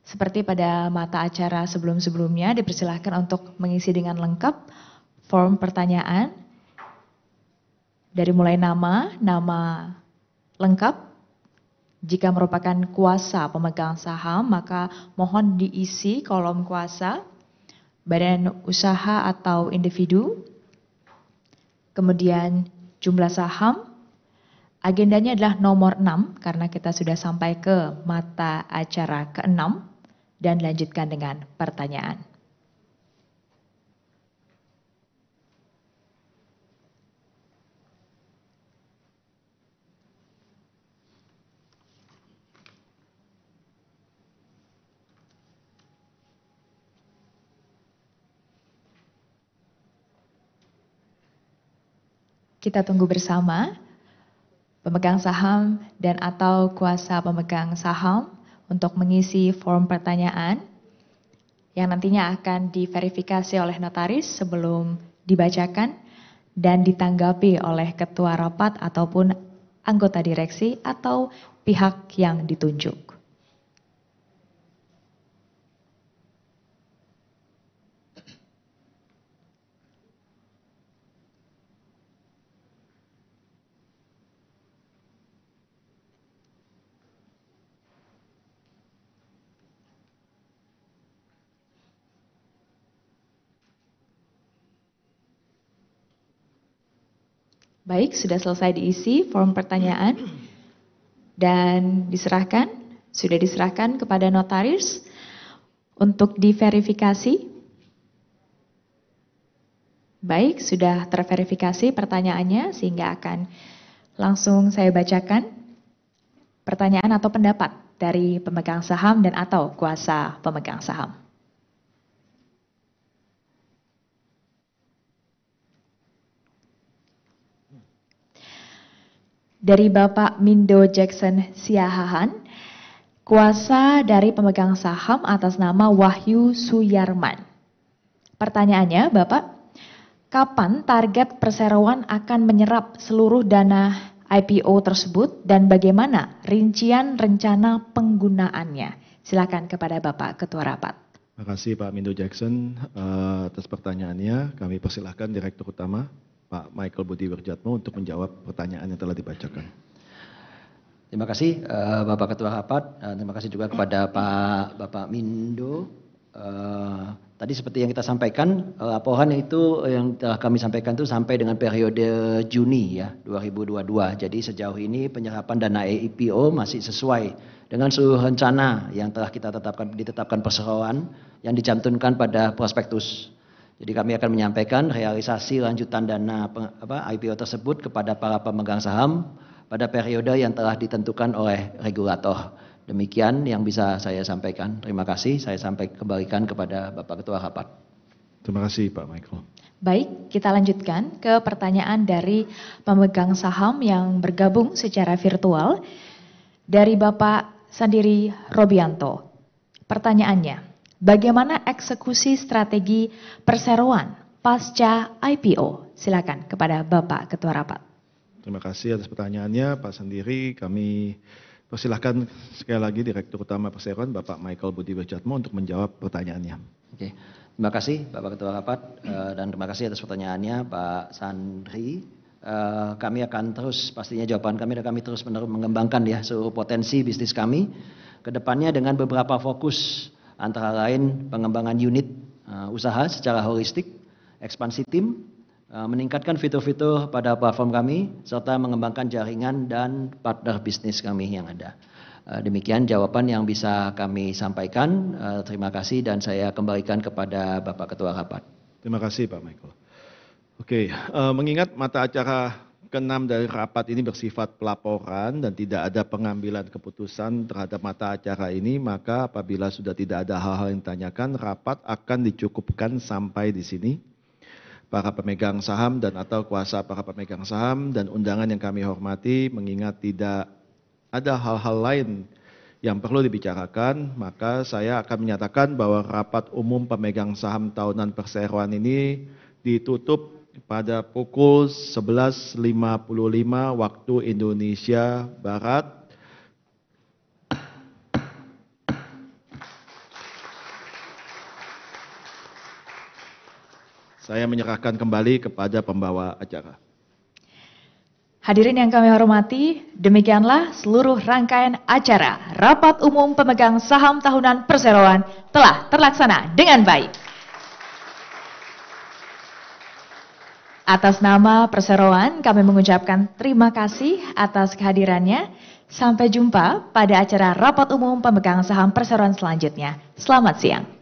Seperti pada mata acara sebelum-sebelumnya, dipersilahkan untuk mengisi dengan lengkap form pertanyaan. Dari mulai nama lengkap. Jika merupakan kuasa pemegang saham, maka mohon diisi kolom kuasa, badan usaha atau individu, kemudian jumlah saham. Agendanya adalah nomor 6, karena kita sudah sampai ke mata acara ke-6, dan lanjutkan dengan pertanyaan. Kita tunggu bersama pemegang saham dan atau kuasa pemegang saham untuk mengisi form pertanyaan yang nantinya akan diverifikasi oleh notaris sebelum dibacakan dan ditanggapi oleh ketua rapat ataupun anggota direksi atau pihak yang ditunjuk. Baik, sudah selesai diisi form pertanyaan dan sudah diserahkan kepada notaris untuk diverifikasi. Baik, sudah terverifikasi pertanyaannya sehingga akan langsung saya bacakan pertanyaan atau pendapat dari pemegang saham dan atau kuasa pemegang saham. Dari Bapak Mindo Jackson Siahaan, kuasa dari pemegang saham atas nama Wahyu Suyarman. Pertanyaannya, Bapak, kapan target perseroan akan menyerap seluruh dana IPO tersebut dan bagaimana rincian rencana penggunaannya? Silakan kepada Bapak Ketua Rapat. Terima kasih Pak Mindo Jackson atas pertanyaannya. Kami persilahkan Direktur Utama Pak Michael Budi Wirjatmo untuk menjawab pertanyaan yang telah dibacakan. Terima kasih Bapak Ketua Rapat, terima kasih juga kepada Bapak Mindo. Tadi seperti yang kita sampaikan, laporan itu yang telah kami sampaikan itu sampai dengan periode Juni ya 2022. Jadi sejauh ini penyerapan dana IPO masih sesuai dengan seluruh rencana yang telah kita ditetapkan perseroan yang dicantumkan pada prospektus. Jadi kami akan menyampaikan realisasi lanjutan dana IPO tersebut kepada para pemegang saham pada periode yang telah ditentukan oleh regulator. Demikian yang bisa saya sampaikan. Terima kasih. Saya kembalikan kepada Bapak Ketua Rapat. Terima kasih Pak Michael. Baik, kita lanjutkan ke pertanyaan dari pemegang saham yang bergabung secara virtual dari Bapak Sandiri Robianto. Pertanyaannya, bagaimana eksekusi strategi perseroan pasca IPO? Silakan kepada Bapak Ketua Rapat. Terima kasih atas pertanyaannya Pak Sandiri. Kami persilahkan sekali lagi Direktur Utama Perseroan Bapak Michael Budi Wirjatmo untuk menjawab pertanyaannya. Oke, terima kasih Bapak Ketua Rapat dan terima kasih atas pertanyaannya Pak Sandri. Kami akan terus, pastinya jawaban kami terus mengembangkan ya seluruh potensi bisnis kami ke depannya dengan beberapa fokus. Antara lain pengembangan unit usaha secara holistik, ekspansi tim, meningkatkan fitur-fitur pada platform kami, serta mengembangkan jaringan dan partner bisnis kami yang ada. Demikian jawaban yang bisa kami sampaikan. Terima kasih dan saya kembalikan kepada Bapak Ketua Rapat. Terima kasih Pak Michael. Oke, mengingat mata acara ke-6 dari rapat ini bersifat pelaporan dan tidak ada pengambilan keputusan terhadap mata acara ini, maka apabila sudah tidak ada hal-hal yang ditanyakan, rapat akan dicukupkan sampai di sini. Para pemegang saham dan atau kuasa para pemegang saham dan undangan yang kami hormati, mengingat tidak ada hal-hal lain yang perlu dibicarakan, maka saya akan menyatakan bahwa rapat umum pemegang saham tahunan perseroan ini ditutup pada pukul 11.55 waktu Indonesia Barat. Saya menyerahkan kembali kepada pembawa acara. Hadirin yang kami hormati, demikianlah seluruh rangkaian acara Rapat Umum Pemegang Saham Tahunan Perseroan telah terlaksana dengan baik. Atas nama Perseroan, kami mengucapkan terima kasih atas kehadirannya. Sampai jumpa pada acara Rapat Umum Pemegang Saham Perseroan selanjutnya. Selamat siang.